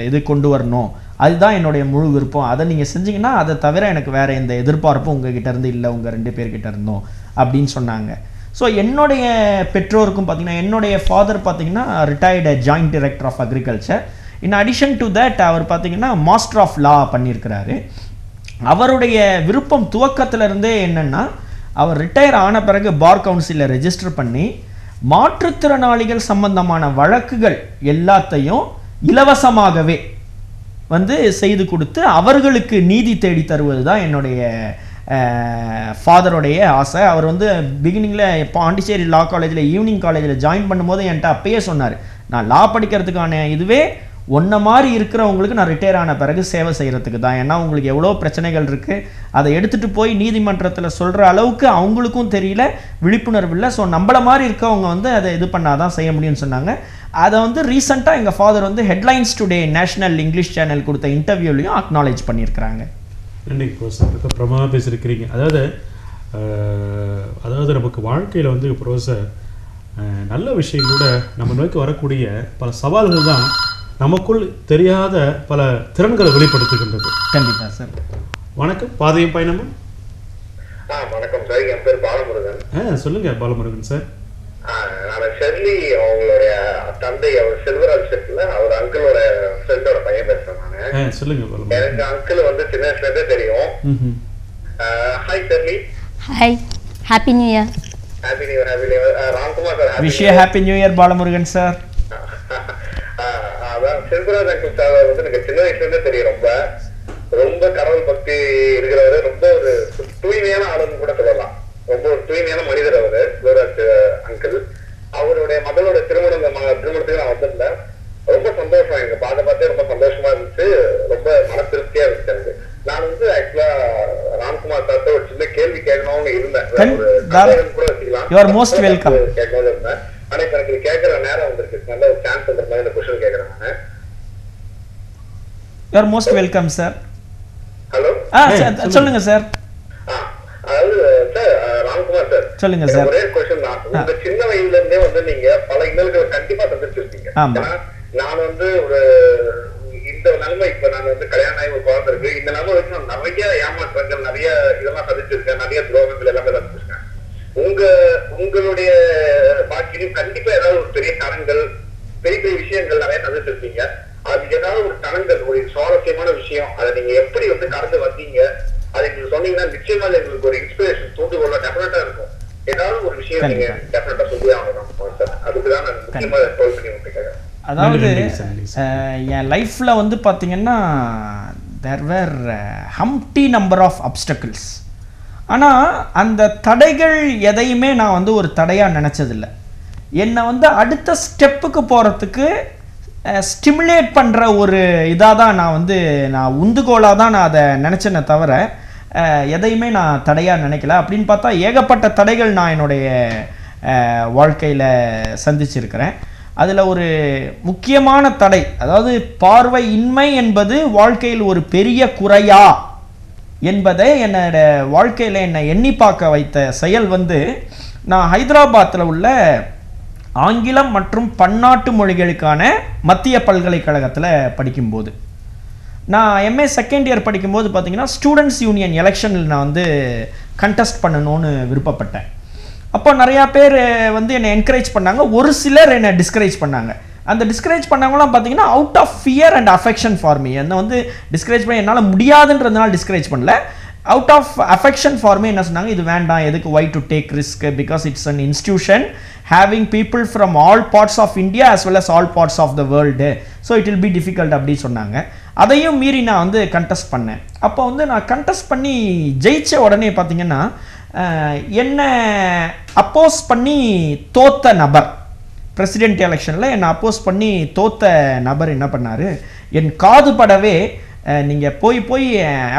இது கொண்டு வரணும். அதுதான் என்னுடைய முழு விருப்பம். அதை நீங்கள் செஞ்சீங்கன்னா அதை தவிர எனக்கு வேறு எந்த எதிர்பார்ப்பும் உங்ககிட்ட இருந்து இல்லை, உங்கள் 2 பேர்கிட்ட இருந்தோம் அப்படின்னு சொன்னாங்க. ஸோ என்னுடைய பெற்றோருக்கும் பார்த்தீங்கன்னா, என்னுடைய ஃபாதர் பார்த்தீங்கன்னா retired joint director of agriculture. In addition to that அவர் பார்த்தீங்கன்னா மாஸ்டர் ஆஃப் லா பண்ணியிருக்கிறாரு. அவருடைய விருப்பம் துவக்கத்திலிருந்தே என்னென்னா, அவர் ரிட்டையர் ஆன பிறகு பார் கவுன்சிலில் ரெஜிஸ்டர் பண்ணி மாற்றுத்திறனாளிகள் சம்பந்தமான வழக்குகள் எல்லாத்தையும் இலவசமாகவே வந்து செய்து கொடுத்து அவர்களுக்கு நீதி தேடி தருவது தான் என்னுடைய ஃபாதருடைய ஆசை. அவர் வந்து பிகினிங்கில் பாண்டிச்சேரி லா காலேஜில் ஈவினிங் காலேஜில் ஜாயின் பண்ணும்போது என்கிட்ட அப்பயே சொன்னார், நான் லா படிக்கிறதுக்கான இதுவே ஒன்றை மாதிரி இருக்கிறவங்களுக்கு நான் ரிட்டையர் ஆன பிறகு சேவை செய்கிறதுக்கு தான். ஏன்னா உங்களுக்கு எவ்வளோ பிரச்சனைகள் இருக்குது, அதை எடுத்துகிட்டு போய் நீதிமன்றத்தில் சொல்கிற அளவுக்கு அவங்களுக்கும் தெரியல, விழிப்புணர்வு இல்லை. ஸோ நம்மள மாதிரி இருக்கவங்க வந்து அதை இது பண்ணாதான் செய்ய முடியும்னு சொன்னாங்க. அதை வந்து ரீசெண்டாக எங்கள் ஃபாதர் வந்து headlines today national English channel கொடுத்த இன்டர்வியூலையும் அக்னாலேஜ் பண்ணியிருக்கிறாங்க. இப்போ பிரமாதமாக பேசியிருக்கிறீங்க. அதாவது நமக்கு வாழ்க்கையில் வந்து ப்ரோசர் நல்ல விஷயங்களோட நம்ம நோக்கி வரக்கூடிய பல சவால்கள் தான் நமக்குள் தெரியாத பல திறன்களை வெளிப்படுத்துகின்றது. கண்டிப்பாக சார். வணக்கம். பாதையும் பயணமும். வணக்கம் சார், என் பேர் பாலமுருகன். சொல்லுங்க பாலமுருகன் சார். நான் ஷெர்லி அவங்களுடைய தந்தை, அவர் செல்வராஜ் செட்ல அவர் அங்கிளோட ஃப்ரெண்டோட பையன் பேசுறேன் நான். சொல்லுங்க பாலமுருகன். எனக்கு அங்கிள் வந்து சின்ன வயசுல இருந்தே தெரியும். Hi Shirley. Hi, happy new year. Happy new year. Happy new year. Ramkumar sir, wish you happy new year Balamurugan sir. அதான் செல்வராஜ் அங்கிள் சார் வந்து எனக்கு சின்ன வயசுல இருந்தே தெரியும். ரொம்ப கடவுள் பக்தி இருக்கிறவரு, ரொம்ப ஒரு தூய்மையான ஆளுன்னு கூட சொல்லலாம். ரொம்ப ஒரு தூய்மையான மனிதர் அவரு செல்வராஜ் அங்கிள். அவருடைய மகளோட திருமணத்துக்கு நான் வந்திருந்தேன். ரொம்ப சந்தோஷம், எனக்கு பார்த்தே ரொம்ப சந்தோஷமா இருந்துச்சு, ரொம்ப மன திருப்தியா இருந்துச்சு எனக்கு. நான் வந்து ஆக்சுவலா ராம்குமார் சார்ட்ட ஒரு சின்ன கேள்வி கேட்கணும்னு இருந்தேன், கூட வச்சுக்கலாம், கேட்கணும்னு இருந்தேன். ஆனா இப்ப எனக்கு கேட்கற நேரம் வந்திருக்கு, நல்ல ஒரு சான்ஸ் வந்த மாதிரி இந்த கொஸ்டின் கேட்கறேன் நான். You are most welcome sir. Hello, சொல்லுங்க சார். அதாவது சார், ராம்குமார் சார், சொல்லுங்க சார். ஒரே கொஸ்டின் தான். உங்க சின்ன வயதுல இருந்தே வந்து நீங்க பல இன்னல்களை கண்டிப்பா சந்திச்சிருக்கீங்க. நான் வந்து ஒரு இந்த நிலைமை, இப்ப நான் வந்து கல்யாணம் ஆகி ஒரு குழந்தை இருக்கு, இந்த நிலைமை வச்சு நான் நிறைய ஏமாற்றங்கள், நிறைய இதெல்லாம் சந்திச்சிருக்கேன், நிறைய துரோகங்கள் எல்லாமே சந்திச்சிருக்கேன். உங்களுடைய பாக்கியும் கண்டிப்பா ஏதாவது ஒரு பெரிய தரங்கள், பெரிய பெரிய விஷயங்கள் நிறைய சந்திச்சிருப்பீங்க. அது ஏதாவது ஒரு தரங்கள், ஒரு சுவாரஸ்யமான விஷயம், அதை நீங்க எப்படி வந்து கடந்து வந்தீங்க, அதை நீங்க சொன்னீங்கன்னா நிச்சயமா எங்களுக்கு ஒரு இன்ஸ்பிரேஷன் தூண்டுகோல டெஃபினட்டா இருக்கும். ஏதாவது ஒரு விஷயம் நீங்க டெஃபினட்டா சொல்லி ஆகணும் சார். அதுக்குதான் நான் முக்கியமா டோல் பண்ணி விட்டுருக்கேன். அதாவது என் லைஃப்பில் வந்து பார்த்தீங்கன்னா தேர் வேர் ஹம்டி நம்பர் ஆஃப் அப்டக்கிள்ஸ். ஆனால் அந்த தடைகள் எதையுமே நான் வந்து ஒரு தடையாக நினச்சதில்லை. என்னை வந்து அடுத்த ஸ்டெப்புக்கு போகிறதுக்கு ஸ்டிமுலேட் பண்ணுற ஒரு இதாக தான் நான் உந்துகோலாக தான் நான் அதை நினச்சேனே தவிர எதையுமே நான் தடையாக நினைக்கல. அப்படின்னு பார்த்தா ஏகப்பட்ட தடைகள் நான் என்னுடைய வாழ்க்கையில் சந்திச்சிருக்கிறேன். அதில் ஒரு முக்கியமான தடை, அதாவது பார்வை இன்மை என்பது வாழ்க்கையில் ஒரு பெரிய குறையா என்பதை என்னோட வாழ்க்கையில் என்னை எண்ணி பார்க்க வைத்த செயல் வந்து, நான் ஹைதராபாத்தில் உள்ள ஆங்கிலம் மற்றும் பன்னாட்டு மொழிகளுக்கான மத்திய பல்கலைக்கழகத்தில் படிக்கும்போது, நான் எம்ஏ செகண்ட் இயர் படிக்கும்போது பார்த்தீங்கன்னா ஸ்டூடெண்ட்ஸ் யூனியன் எலெக்ஷனில் நான் வந்து கண்டெஸ்ட் பண்ணணும்னு விருப்பப்பட்டேன். அப்போ நிறையா பேர் வந்து என்னை என்கரேஜ் பண்ணாங்க, ஒரு சிலர் என்னை டிஸ்கரேஜ் பண்ணாங்க. அந்த டிஸ்கரேஜ் பண்ணவங்களாம் பார்த்தீங்கன்னா out of fear and affection for me. என்னை வந்து டிஸ்கரேஜ் பண்ணி என்னால் முடியாதுன்றதுனால டிஸ்கரேஜ் பண்ணல, out of affection for me என்ன சொன்னாங்க, இது வேண்டாம், எதுக்கு, why to take risk, because it's an institution having people from all parts of India as well as all parts of the world, so it will be difficult அப்படி சொன்னாங்க. அதையும் மீறி நான் வந்து கண்டெஸ்ட் பண்ணேன். அப்போ வந்து நான் கண்டெஸ்ட் பண்ணி ஜெயிச்ச உடனே பார்த்தீங்கன்னா என்னை அப்போஸ் பண்ணி தோத்த நபர், பிரசிடென்ட் எலெக்ஷனில் என்னை அப்போஸ் பண்ணி தோத்த நபர் என்ன பண்ணார், என் காது படவே, நீங்கள் போய்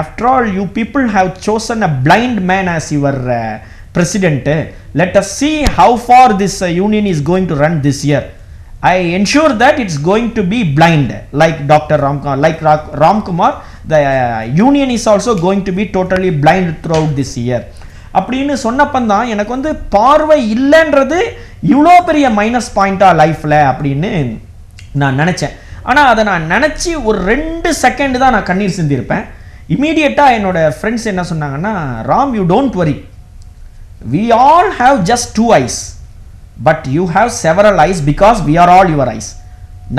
after all you people have chosen a blind man as your president, let us see how far this union is going to run this year. I ensure that it's going to be blind like Dr. Ramkumar. The union is also going to be totally blind throughout this year. அப்படின்னு சொன்னப்பந்தான் எனக்கு வந்து பார்வை இல்லைன்றது இவ்வளோ பெரிய minus பாயிண்ட்டாக லைஃப்பில் அப்படின்னு நான் நினச்சேன். ஆனால் அதை நான் நினச்சி ஒரு 2 செகண்ட் தான் நான் கண்ணீர் சிந்திருப்பேன். இமீடியட்டாக என்னோட ஃப்ரெண்ட்ஸ் என்ன சொன்னாங்கன்னா, Ram, you don't worry, we all have just 2 eyes but you have several eyes because we are all your eyes.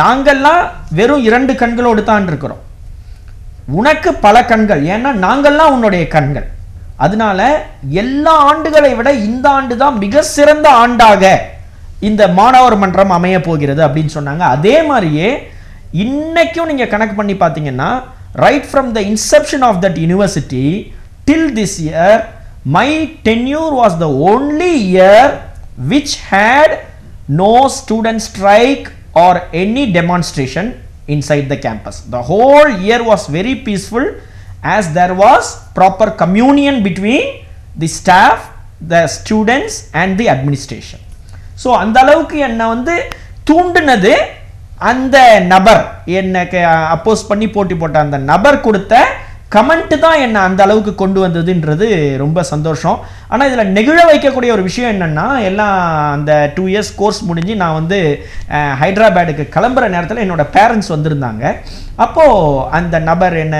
நாங்கள்லாம் வெறும் 2 கண்களோடு தான் இருக்கிறோம், உனக்கு பல கண்கள், ஏன்னா நாங்கள்லாம் உன்னுடைய கண்கள். அதனால எல்லா ஆண்டுகளை விட இந்த ஆண்டு தான் மிக சிறந்த ஆண்டாக இந்த மாணவர் மன்றம் அமைய போகிறது அப்படின்னு சொன்னாங்க. அதே மாதிரியே இன்னைக்கும் நீங்க கணக்கு பண்ணி பார்த்தீங்கன்னா, right from the inception of that university till this year, my tenure was the only year which had no student strike or any demonstration inside the campus. The whole year was very peaceful as there was proper communion between the staff, the students and the administration. So அந்த அளவுக்கு என்ன வந்து தூண்டினது அந்த நபர், எனக்கு அப்போஸ் பண்ணி போட்டி போட்ட அந்த நபர் கொடுத்த கமெண்ட் தான் என்ன அந்த அளவுக்கு கொண்டு வந்ததுன்றது ரொம்ப சந்தோஷம். ஆனால் இதில் நெகிழ வைக்கக்கூடிய ஒரு விஷயம் என்னென்னா, எல்லாம் அந்த 2 இயர்ஸ் கோர்ஸ் முடிஞ்சு நான் வந்து ஹைதராபாடுக்கு கிளம்புற நேரத்தில் என்னோட பேரண்ட்ஸ் வந்திருந்தாங்க. அப்போது அந்த நபர் என்ன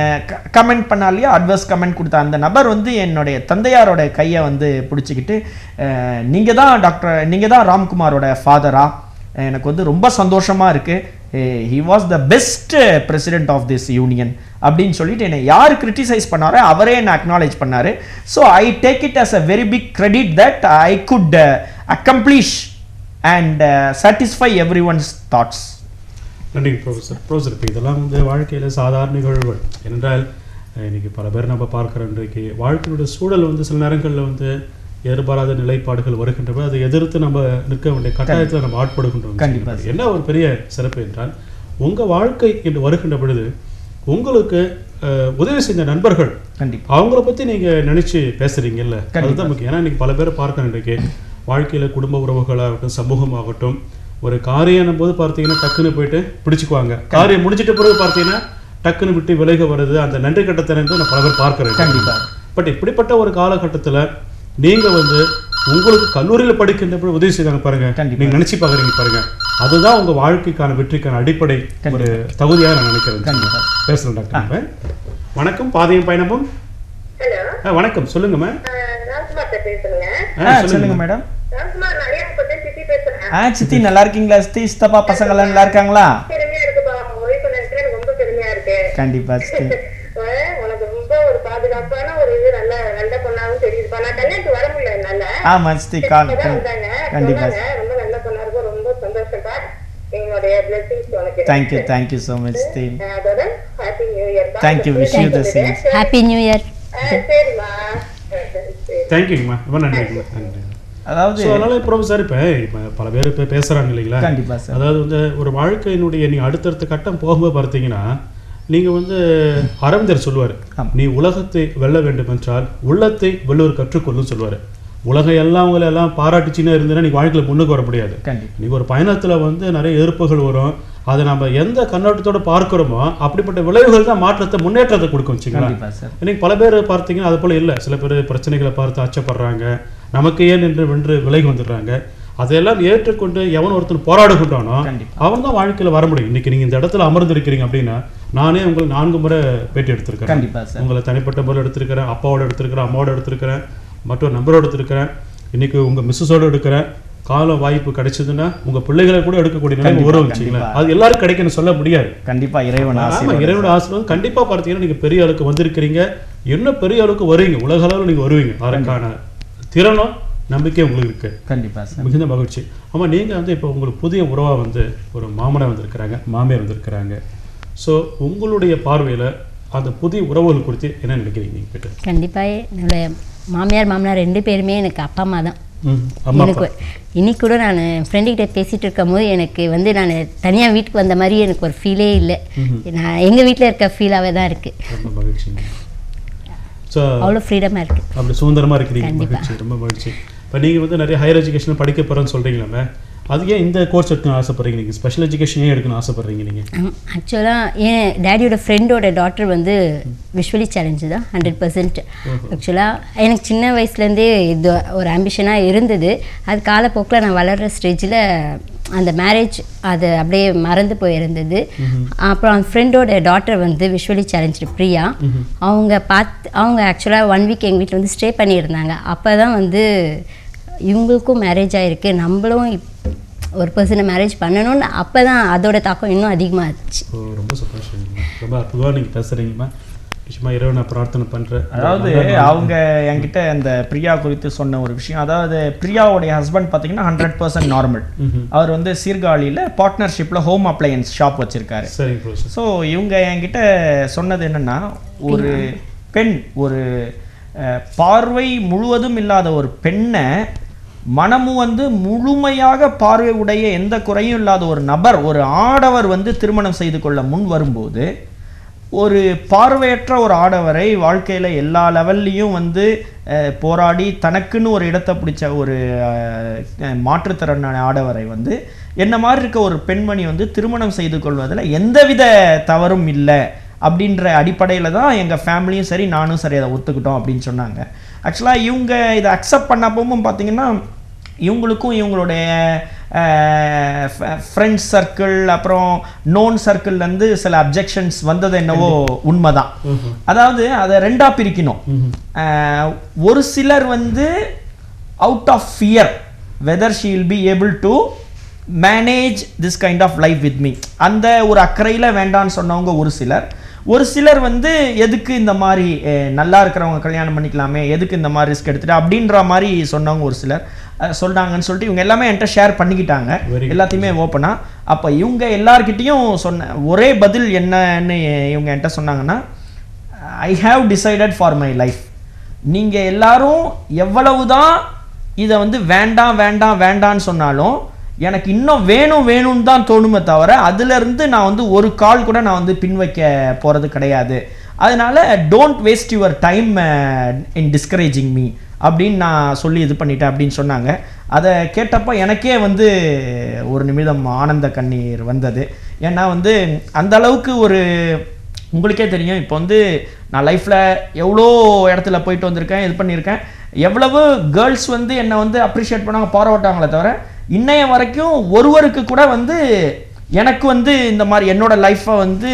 கமெண்ட் பண்ணாலையோ, அட்வர்ஸ் கமெண்ட் கொடுத்த அந்த நபர் வந்து என்னுடைய தந்தையாரோட கையை வந்து பிடிச்சிக்கிட்டு, நீங்கள் தான் டாக்டர், நீங்கள் தான் ராம்குமாரோட ஃபாதரா, எனக்கு வந்து ரொம்ப சந்தோஷமாக இருக்குது, he was the best president of this union அப்படின்னு சொல்லிட்டு என்னை யார் கிரிட்டிசைஸ் பண்ணாரோ அவரே என்னை அக்னாலேஜ் பண்ணாரு. So I take it as a very big credit that I could accomplish and satisfy everyone's thoughts. நன்றி ப்ரொஃபஸர். ப்ரொஃபஸர், இப்போ இதெல்லாம் வந்து வாழ்க்கையில் சாதாரண நிகழ்வுகள். ஏனென்றால் இன்றைக்கி பல பேர் நம்ம பார்க்குறோம், இன்றைக்கு வாழ்க்கையுடைய சூழல் வந்து சில நேரங்களில் வந்து எதிர்பாராத நிலைப்பாடுகள் வருகின்றன, அதை எதிர்த்து நம்ம நிற்க வேண்டிய கட்டாயத்தில் நம்ம ஆட்படுகின்றோம். கண்டிப்பாக என்ன ஒரு பெரிய சிறப்பு என்றால், உங்கள் வாழ்க்கை என்று வருகின்ற பொழுது உங்களுக்கு உதவி செஞ்ச நண்பர்கள், அவங்கள பற்றி நீங்கள் நினச்சி பேசுகிறீங்கல்ல, அதுதான் முக்கியம். ஏன்னா இன்றைக்கி பல பேரை பார்க்கணும், இன்றைக்கு வாழ்க்கையில் குடும்ப உறவுகளாகட்டும், சமூகமாகட்டும், ஒரு காரியம் போது பார்த்தீங்கன்னா டக்குன்னு போயிட்டு பிடிச்சிக்குவாங்க, காரியம் முடிச்சிட்ட பிறகு பார்த்தீங்கன்னா டக்குன்னு விட்டு விலக வருது, அந்த நன்றி கட்டத்தினை நான் பல பேர் பார்க்குறேன். கண்டிப்பாக. பட் இப்படிப்பட்ட ஒரு காலகட்டத்தில் நீங்கள் வந்து உங்களுக்கு கல்லூரியில் படிக்கின்ற உதவி செய்தாங்க பாருங்க, நீங்கள் நினச்சி பார்க்குறீங்க பாருங்க, அதுதான் உங்கள் வாழ்க்கைக்கான வெற்றிக்கான அடிப்படை ஒரு தகுதியாக நான் நினைக்கிறேன். பேசலாம் டாக்டர். வணக்கம், பாதையும் பயணமும். வணக்கம், சொல்லுங்க மேம். சொல்லுங்க மேடம். சித்தி நல்லா இருக்கீங்களா? சித்தி சித்தப்பா பசங்க எல்லாம் நல்லா இருக்காங்களா? கண்டிப்பா சித்தி. பாதுகாப்பான ஒரு இது நல்ல நல்ல பொண்ணாவும் தெரியுதுப்பா. நான் கல்யாணத்துக்கு வர முடியல என்னால. ஆமா சித்தி கண்டிப்பா ரொம்ப நல்ல பொண்ணா இருக்கும். ரொம்ப சந்தோஷப்பா. எங்களுடைய blessings உங்களுக்கு. Thank you so much சித்தி. அதோட happy new year. Thank you, wish you the same. Happy new year. சரிமா. Thank you மா. ரொம்ப நன்றி. அதாவது அதனால ப்ரொஃபஸர் இப்போ பல பேர் இப்போ பேசுகிறாங்க இல்லைங்களா? கண்டிப்பாக சார். அதாவது வந்து ஒரு வாழ்க்கையினுடைய நீங்கள் அடுத்தடுத்த கட்டம் போகும்போது பார்த்தீங்கன்னா நீங்கள் வந்து அரவிந்தர் சொல்லுவார், நீ உலகத்தை வெல்ல வேண்டும் என்றால் உள்ளத்தை வெல்லுவர் கற்றுக்கொள்ளும் சொல்லுவார். உலகம் எல்லாம் அவங்கள எல்லாம் பாராட்டிச்சுன்னு இருந்ததுன்னா நீ வாழ்க்கையில் முன்னுக்கு வர முடியாது. நீ ஒரு பயணத்தில் வந்து நிறைய எதிர்ப்புகள் வரும், அதை நம்ம எந்த கண்ணோட்டத்தோடு பார்க்குறோமோ அப்படிப்பட்ட விளைவுகள் தான் மாற்றத்தை முன்னேற்றத்தை கொடுக்கும் வச்சுங்களா. இன்னைக்கு பல பேர் பார்த்தீங்கன்னா அது போல் இல்லை. சில பேர் பிரச்சனைகளை பார்த்து அச்சப்படுறாங்க, நமக்கு ஏன் என்று வென்று விலகி வந்துடுறாங்க. அதையெல்லாம் ஏற்றுக்கொண்டு எவன் ஒருத்தர் போராடுகின்றானோ அவன் தான் வாழ்க்கையில் வர முடியும். இன்னைக்கு நீங்கள் இந்த இடத்துல அமர்ந்திருக்கிறீங்க அப்படின்னா, நானே உங்களுக்கு 4 முறை பேட்டி எடுத்திருக்கிறேன். உங்களை தனிப்பட்ட முறை எடுத்திருக்கிறேன், அப்பாவோட எடுத்திருக்கிறேன், அம்மாவோட எடுத்திருக்கிறேன், மற்றொரு நம்பரோடு எடுத்திருக்கிறேன், இன்னைக்கு உங்கள் மிஸ்ஸஸோடு எடுக்கிறேன். கால வாய்ப்பு கிடைச்சதுன்னா உங்கள் பிள்ளைகளை கூட எடுக்கக்கூடிய நிலைமை உறவு வச்சுங்களேன். அது எல்லாரும் கிடைக்குன்னு சொல்ல முடியாது. கண்டிப்பாக இறைவன் ஆசீர்வாதம். கண்டிப்பாக பார்த்தீங்கன்னா நீங்கள் பெரிய அளவுக்கு வந்திருக்கிறீங்க, இன்னும் பெரிய அளவுக்கு வருவீங்க, உலக அளவில் நீங்கள் வருவீங்க. அதற்கான திறனும் நம்பிக்கை உங்களுக்கு இருக்கு. கண்டிப்பாக மிகுந்த மகிழ்ச்சி. ஆமாம், நீங்கள் வந்து இப்போ உங்களுக்கு புதிய உறவாக வந்து ஒரு மாமனார் வந்திருக்கிறாங்க, மாமியார் வந்திருக்கிறாங்க. ஸோ உங்களுடைய பார்வையில் அந்த புதிய உறவுகள் குறித்து என்ன நினைக்கிறீங்க நீங்கள் கிட்ட? கண்டிப்பாக என்னுடைய மாமியார் மாமனார் 2 பேருமே எனக்கு அப்பா அம்மா தான். எனக்கு இன்னைக்கு கூட நான் ஃப்ரெண்டுக்கிட்ட பேசிகிட்டு இருக்கும் போது எனக்கு வந்து நான் தனியாக வீட்டுக்கு வந்த மாதிரி எனக்கு ஒரு ஃபீலே இல்லை. நான் எங்கள் வீட்டில் இருக்க ஃபீலாகவே தான் இருக்குது. ரொம்ப மகிழ்ச்சி. அவ்வளோ ஃப்ரீடமாக இருக்குது, அப்படி சுதந்திரமாக இருக்கிறீங்க. மகிழ்ச்சி, ரொம்ப மகிழ்ச்சி. இப்போ நீங்கள் வந்து நிறைய ஹையர் எஜுகேஷன் படிக்க போகிறேன்னு சொல்கிறீங்களாமே, அது ஏன் இந்த கோர்ஸ் எடுக்கணும்னு ஆசைப்படுறீங்க? நீங்கள் ஸ்பெஷல் எஜுகேஷன் ஏன் எடுக்கணும்னு ஆசைப்படுறீங்க நீங்கள்? ஆக்சுவலாக என் டேடியோட ஃப்ரெண்டோட டாக்டர் வந்து விஷுவலி சேலஞ்சு தான் 100%. ஆக்சுவலாக எனக்கு சின்ன வயசுலேருந்தே இது ஒரு ஆம்பிஷனாக இருந்தது. அது காலப்போக்கில் நான் வளர்கிற ஸ்டேஜில் அந்த மேரேஜ் அது அப்படியே மறந்து போயிருந்தது. அப்புறம் அந்த ஃப்ரெண்டோட டாக்டர் வந்து விஷுவலி சேலஞ்சு பிரியா, அவங்க ஆக்சுவலாக 1 வீக் எங்கள் வீட்டில் வந்து ஸ்டே பண்ணியிருந்தாங்க. அப்போ தான் வந்து இவங்களுக்கும் மேரேஜ் ஆகிருக்கு, நம்மளும் ஒரு பர்சனை மேரேஜ் பண்ணணும்னு அப்போ தான் அதோட தாக்கம் இன்னும் அதிகமாக இருந்துச்சு. ரொம்ப சந்தோஷம், ரொம்ப அற்புதமாக நீங்கள் பேசுகிறீங்கம்மா. நிச்சயமாக இரவு நான் பிரார்த்தனை பண்ணுறேன். அதாவது அவங்க என்கிட்ட அந்த பிரியா குறித்து சொன்ன ஒரு விஷயம், அதாவது பிரியாவுடைய ஹஸ்பண்ட் பார்த்தீங்கன்னா 100% நார்மல். அவர் வந்து சீர்காழியில் பார்ட்னர்ஷிப்பில் ஹோம் அப்ளையன்ஸ் ஷாப் வச்சுருக்காரு. ஸோ இவங்க என்கிட்ட சொன்னது என்னென்னா, ஒரு பெண், ஒரு பார்வை முழுவதும் இல்லாத ஒரு பெண்ணை மனமும் வந்து முழுமையாக பார்வை உடைய எந்த குறையும் இல்லாத ஒரு நபர், ஒரு ஆடவர் வந்து திருமணம் செய்து கொள்ள முன் வரும்போது, ஒரு பார்வையற்ற ஒரு ஆடவரை வாழ்க்கையில் எல்லா லெவல்லையும் வந்து போராடி தனக்குன்னு ஒரு இடத்தை பிடிச்ச ஒரு மாற்றுத்திறனான ஆடவரை வந்து என்ன மாதிரி இருக்க ஒரு பெண்மணி வந்து திருமணம் செய்து கொள்வதில் எந்தவித தவறும் இல்லை அப்படின்ற அடிப்படையில் தான் எங்கள் ஃபேமிலியும் சரி நானும் சரி அதை ஒத்துக்கிட்டோம் அப்படின்னு சொன்னாங்க. ஆக்சுவலாக இவங்க இதை அக்செப்ட் பண்ணப்பவும் பார்த்தீங்கன்னா, இவங்களுக்கும் இவங்களுடைய ஃப்ரெண்ட்ஸ் சர்க்கிள் அப்புறம் நோன் சர்க்கிள்லேருந்து சில அப்ஜெக்ஷன்ஸ் வந்தது என்னவோ உண்மைதான். அதாவது அதை 2ஆக பிரிக்கணும். ஒரு சிலர் வந்து out of fear whether she will be able to manage this kind of life with me, அந்த ஒரு அக்கறையில் வேண்டான்னு சொன்னவங்க ஒரு சிலர் வந்து எதுக்கு இந்த மாதிரி நல்லா இருக்கிறவங்க கல்யாணம் பண்ணிக்கலாமே, எதுக்கு இந்த மாதிரி ரிஸ்க் எடுத்துட்டு அப்படின்ற மாதிரி சொன்னவங்க ஒரு சிலர் சொல்கிறாங்கன்னு சொல்லிட்டு இவங்க எல்லாமே என்கிட்ட ஷேர் பண்ணிக்கிட்டாங்க, எல்லாத்தையுமே ஓப்பனாக. அப்போ இவங்க எல்லார்கிட்டையும் சொன்ன ஒரே பதில் என்னன்னு இவங்க என்கிட்ட சொன்னாங்கன்னா, I have decided for my life. நீங்கள் எல்லாரும் எவ்வளவுதான் இதை வந்து வேண்டாம் வேண்டாம் வேண்டான்னு சொன்னாலும் எனக்கு இன்னும் வேணும்னு தான் தோணுமே தவிர அதிலிருந்து நான் வந்து ஒரு கால் கூட நான் வந்து பின்வைக்க போகிறது கிடையாது. அதனால don't waste your time in discouraging me அப்படின்னு நான் சொல்லி இது பண்ணிட்டேன் அப்படின்னு சொன்னாங்க. அதை கேட்டப்போ எனக்கே வந்து ஒரு நிமிடம் ஆனந்த கண்ணீர் வந்தது. ஏன்னா வந்து அந்த அளவுக்கு ஒரு உங்களுக்கே தெரியும், இப்போ வந்து நான் லைஃப்பில் எவ்வளோ இடத்துல போயிட்டு வந்திருக்கேன், இது பண்ணியிருக்கேன், எவ்வளவு கேர்ள்ஸ் வந்து என்னை வந்து அப்ரிஷியேட் பண்ணாங்க, பாராட்டாங்களே தவிர இன்னைய வரைக்கும் ஒருவருக்கு கூட வந்து எனக்கு வந்து இந்த மாதிரி என்னோட லைஃப்பை வந்து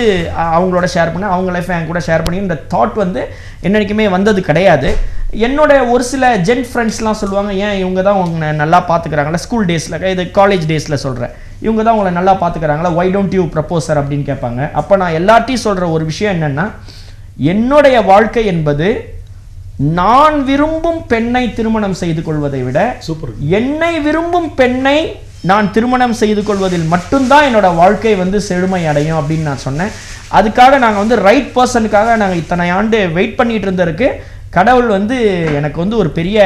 அவங்களோட ஷேர் பண்ண, அவங்க லைஃப்பை என் கூட ஷேர் பண்ணி இந்த தாட் வந்து என்னைக்குமே வந்தது கிடையாது. என்னோட ஒரு சில ஜென்ட் ஃப்ரெண்ட்ஸ்லாம் சொல்லுவாங்க, ஏன் இவங்க தான் உங்களை நல்லா பார்த்துக்கிறாங்களா, ஸ்கூல் டேஸில், இது காலேஜ் டேஸில் சொல்கிறேன், இவங்க தான் உங்களை நல்லா பார்த்துக்கிறாங்களா, ஒய் டோன்ட் யூ ப்ரப்போசர் அப்படின்னு கேட்பாங்க. அப்போ நான் எல்லார்ட்டையும் சொல்கிற ஒரு விஷயம் என்னென்னா, என்னுடைய வாழ்க்கை என்பது நான் விரும்பும் பெண்ணை திருமணம் செய்து கொள்வதை விட என்னை விரும்பும் பெண்ணை நான் திருமணம் செய்து கொள்வதில் மட்டும்தான் என்னோட வாழ்க்கை வந்து செழுமை அடையும் அப்படின்னு நான் சொன்னேன். அதுக்காக நாங்கள் வந்து ரைட் பர்சனுக்காக நாங்கள் இத்தனை ஆண்டு வெயிட் பண்ணிட்டு இருந்ததுக்கு கடவுள் வந்து எனக்கு வந்து ஒரு பெரிய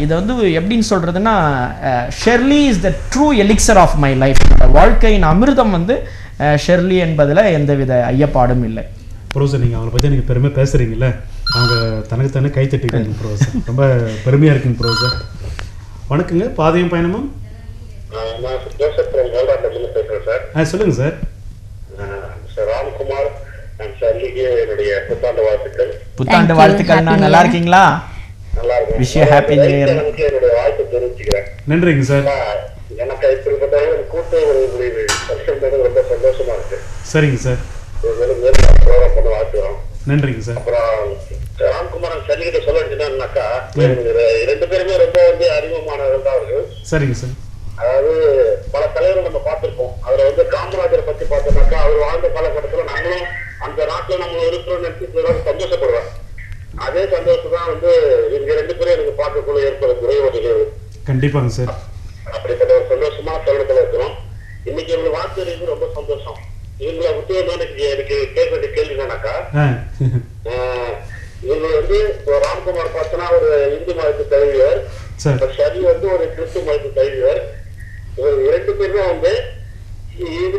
இதை வந்து எப்படின்னு சொல்கிறதுன்னா, Shirley is the true elixir of my life. வாழ்க்கையின் அமிர்தம் வந்து ஷெர்லி என்பதில் எந்தவித ஐயப்பாடும் இல்லை. ப்ரொஃபஸர் நீங்கள் அவங்களை பற்றி நீங்கள் பெருமையாக பேசுகிறீங்களே, அவங்க தனக்கு தானே கை தட்டிட்டாங்க ப்ரொஃபஸர். ரொம்ப பெருமையாக இருக்குங்க ப்ரொஃபஸர். வணக்கங்க. பாதையும் பயணமும் சொல்லுங்கள் சார். ராம்குமார் என்னுடைய புத்தாண்டு வாழ்த்துக்கள். புத்தாண்டு வாழ்த்துக்கள். நான் நல்லா இருக்கீங்களா? நல்லா இருக்கும். Wish you happy new year. என்னுடைய வாழ்த்து தெரிவிச்சுக்கிறேன். நன்றிங்க சார். எனக்கு இப்படிப்பட்ட ஒரு கூட்டு ஒரு ரொம்ப சந்தோஷமா இருக்கு. சரிங்க சார். ப்ரோக்ராம் பண்ண வாழ்த்துக்கிறோம். நன்றிங்க சார். அப்புறம் ராம்குமார் சல்லிகிட்ட சொல்ல வேண்டியதுன்னாக்கா, 2 பேருமே ரொம்ப அறிமுகமானவர்கள் தான் அவர்கள். சரிங்க சார். அதாவது பல தலைவர்கள் நம்ம பார்த்திருப்போம். அதுல காமராஜரை பத்தி பார்த்தோம்னாக்கா, அவர் வாழ்ந்த காலகட்டத்துல நம்மளும் அந்த நாட்டுல நம்ம இருக்கிறோம் நினைச்சு சந்தோஷப்படுறோம். அதே சந்தோஷம் தான் இவங்க 2 பேரும் எனக்கு பார்க்கக்குள்ள ஏற்படுகிற ஒரு கண்டிப்பாங்க சார். அப்படிப்பட்ட ஒரு சந்தோஷமான தருணத்துல இருக்கிறோம். இன்னைக்கு இவங்க வாழ்த்து ரொம்ப சந்தோஷம். இவங்களை விட்டு எனக்கு கேட்க வேண்டிய கேள்வி என்னன்னாக்கா, இவங்க ராம்குமார் பார்த்தோன்னா ஒரு இந்து மதத்து தழுவியவர், சரி ஒரு கிறிஸ்து மதத்து தழுவியவர். இவர் 2 பேருமே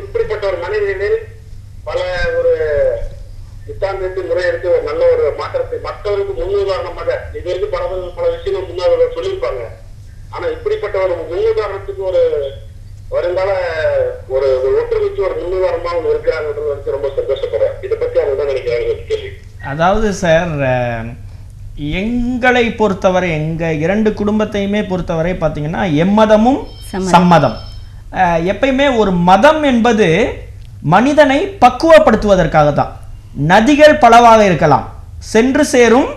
இப்படிப்பட்ட ஒரு மனிதனில் பல ஒரு புத்தாண்டு முறை எடுத்து ஒரு நல்ல ஒரு மாற்றத்தை மற்றவருக்கு முன்னுதாரணமாக இது வரைக்கும் பல விஷயங்கள் முன்னாடி சொல்லியிருப்பாங்க. ஆனா இப்படிப்பட்ட ஒரு முன்னுதாரணத்துக்கு ஒரு வருங்கால ஒரு ஒற்றுமைக்கு ஒரு முன்னுதாரணமா அவங்க இருக்கிறாங்கன்றது ரொம்ப சந்தோஷப்படுறேன். இதை பத்தி அவங்க தான் நினைக்கிறாங்க கேள்வி. அதாவது சார், எங்களை பொறுத்தவரை எங்கள் 2 குடும்பத்தையுமே பொறுத்தவரை பார்த்தீங்கன்னா எம்மதமும் சம்மதம். எப்பயுமே ஒரு மதம் என்பது மனிதனை பக்குவப்படுத்துவதற்காக தான். நதிகள் பலவாக இருக்கலாம், சென்று சேரும்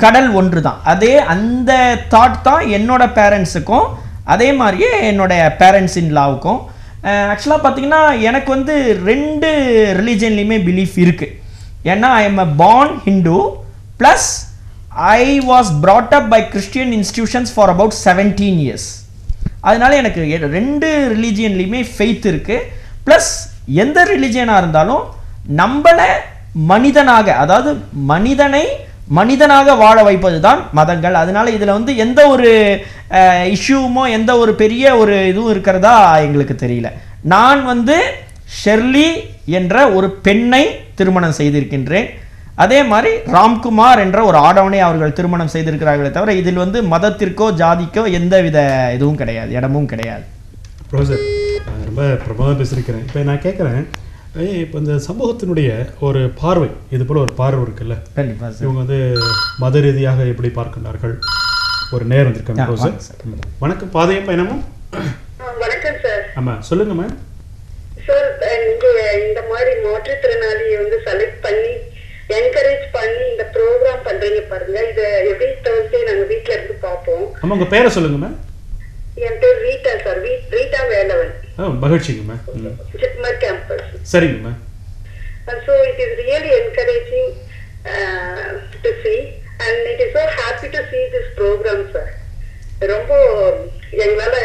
கடல் ஒன்று தான். அதே அந்த தாட் தான் என்னோட பேரண்ட்ஸுக்கும், அதே மாதிரியே என்னோட பேரண்ட்ஸ் இன் லாவுக்கும். ஆக்சுவலாக பார்த்தீங்கன்னா எனக்கு 2 ரிலீஜன்லேயுமே பிலீஃப் இருக்குது. ஏன்னா I am a born Hindu plus I was brought up by Christian institutions for about 17 years. அதனால எனக்கு 2 ரிலீஜியன்லேயுமே ஃபெய்த் இருக்குது. ப்ளஸ் எந்த ரிலீஜியனாக இருந்தாலும் நம்மளை மனிதனாக, அதாவது மனிதனை மனிதனாக வாழ வைப்பது தான் மதங்கள். அதனால இதில் எந்த ஒரு இஷ்யூமோ எந்த ஒரு பெரிய ஒரு இதுவும் இருக்கிறதா எங்களுக்கு தெரியல. நான் ஷெர்லி என்ற ஒரு பெண்ணை திருமணம் செய்திருக்கின்றேன். அதே மாதிரி ராம்குமார் என்ற ஒரு ஆடவனை அவர்கள் திருமணம் செய்திருக்கிறார்களே தவிர இதில் மதத்திற்கோ ஜாதிக்கோ எந்தவித இதுவும் கிடையாது, இடமும் கிடையாது. ப்ரொஃபஸர் ரொம்ப பிரபலமாக பேசியிருக்கிறேன். இப்போ நான் கேட்குறேன், இப்போ இந்த சமூகத்தினுடைய ஒரு பார்வை, இது போல் ஒரு பார்வை இருக்குல்ல, கண்டிப்பாக சார். இவங்க மத ரீதியாக எப்படி பார்க்கின்றார்கள்? ஒரு நேரம் வந்திருக்காங்க ப்ரொஃபஸர். வணக்கம். பாதையும் பயணமும். வணக்கம் சார். ஆமாம் சொல்லுங்க மேம். சார், இந்த மாதிரி மாற்றுத்திறனாளியை செலக்ட் பண்ணி என்கரேஜ் பண்ணி இந்த ப்ரோக்ராம் பண்றீங்க பாருங்க. இத எவ்ரி Thursday நாங்க வீட்ல இருந்து பாப்போம். ஆமா, உங்க பேரை சொல்லுங்க மேம். என் பேர் ரீட்டா சார். ரீட்டா வேலவன். மகிழ்ச்சிங்க மேம். ஜிப்மர் கேம்பஸ். சரிங்க ma'am. So it is really encouraging to see and it is so happy to see this program sir. ரொம்ப எங்களால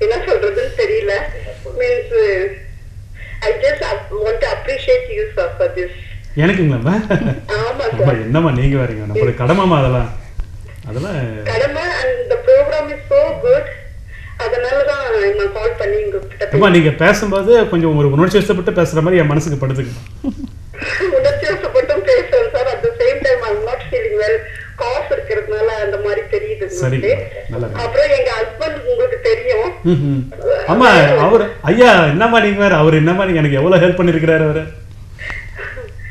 என்ன சொல்றதுன்னு தெரியல. Means I just want to appreciate you sir for this. எனக்குங்களா? ஆமா sir. என்னம்மா நீங்க வரீங்க, நம்மளோட கடமைமா அதெல்லாம் கடமை. and the program is so good. அதனால தான் நான் கால் பண்ணி உங்ககிட்ட. அம்மா நீங்க பேசும்போது கொஞ்சம் ஒரு உணர்ச்சி வசப்பட்டு பேசுற மாதிரி என் மனசுக்கு படுதுங்க. உணர்ச்சி வசப்பட்டும் பேசுறேன் sir. at the same time I'm not feeling well. Cough இருக்கிறதுனால அந்த மாதிரி தெரியுது. சரி, அப்புறம் எங்க ஹஸ்பண்ட் உங்களுக்கு தெரியும். ஆமா, அவர் ஐயா என்னம்மா நீங்க வேற, அவர் என்னம்மா நீங்க எனக்கு எவ்வளவு ஹெல்ப் பண்ணிருக்கிறாரு அவரு.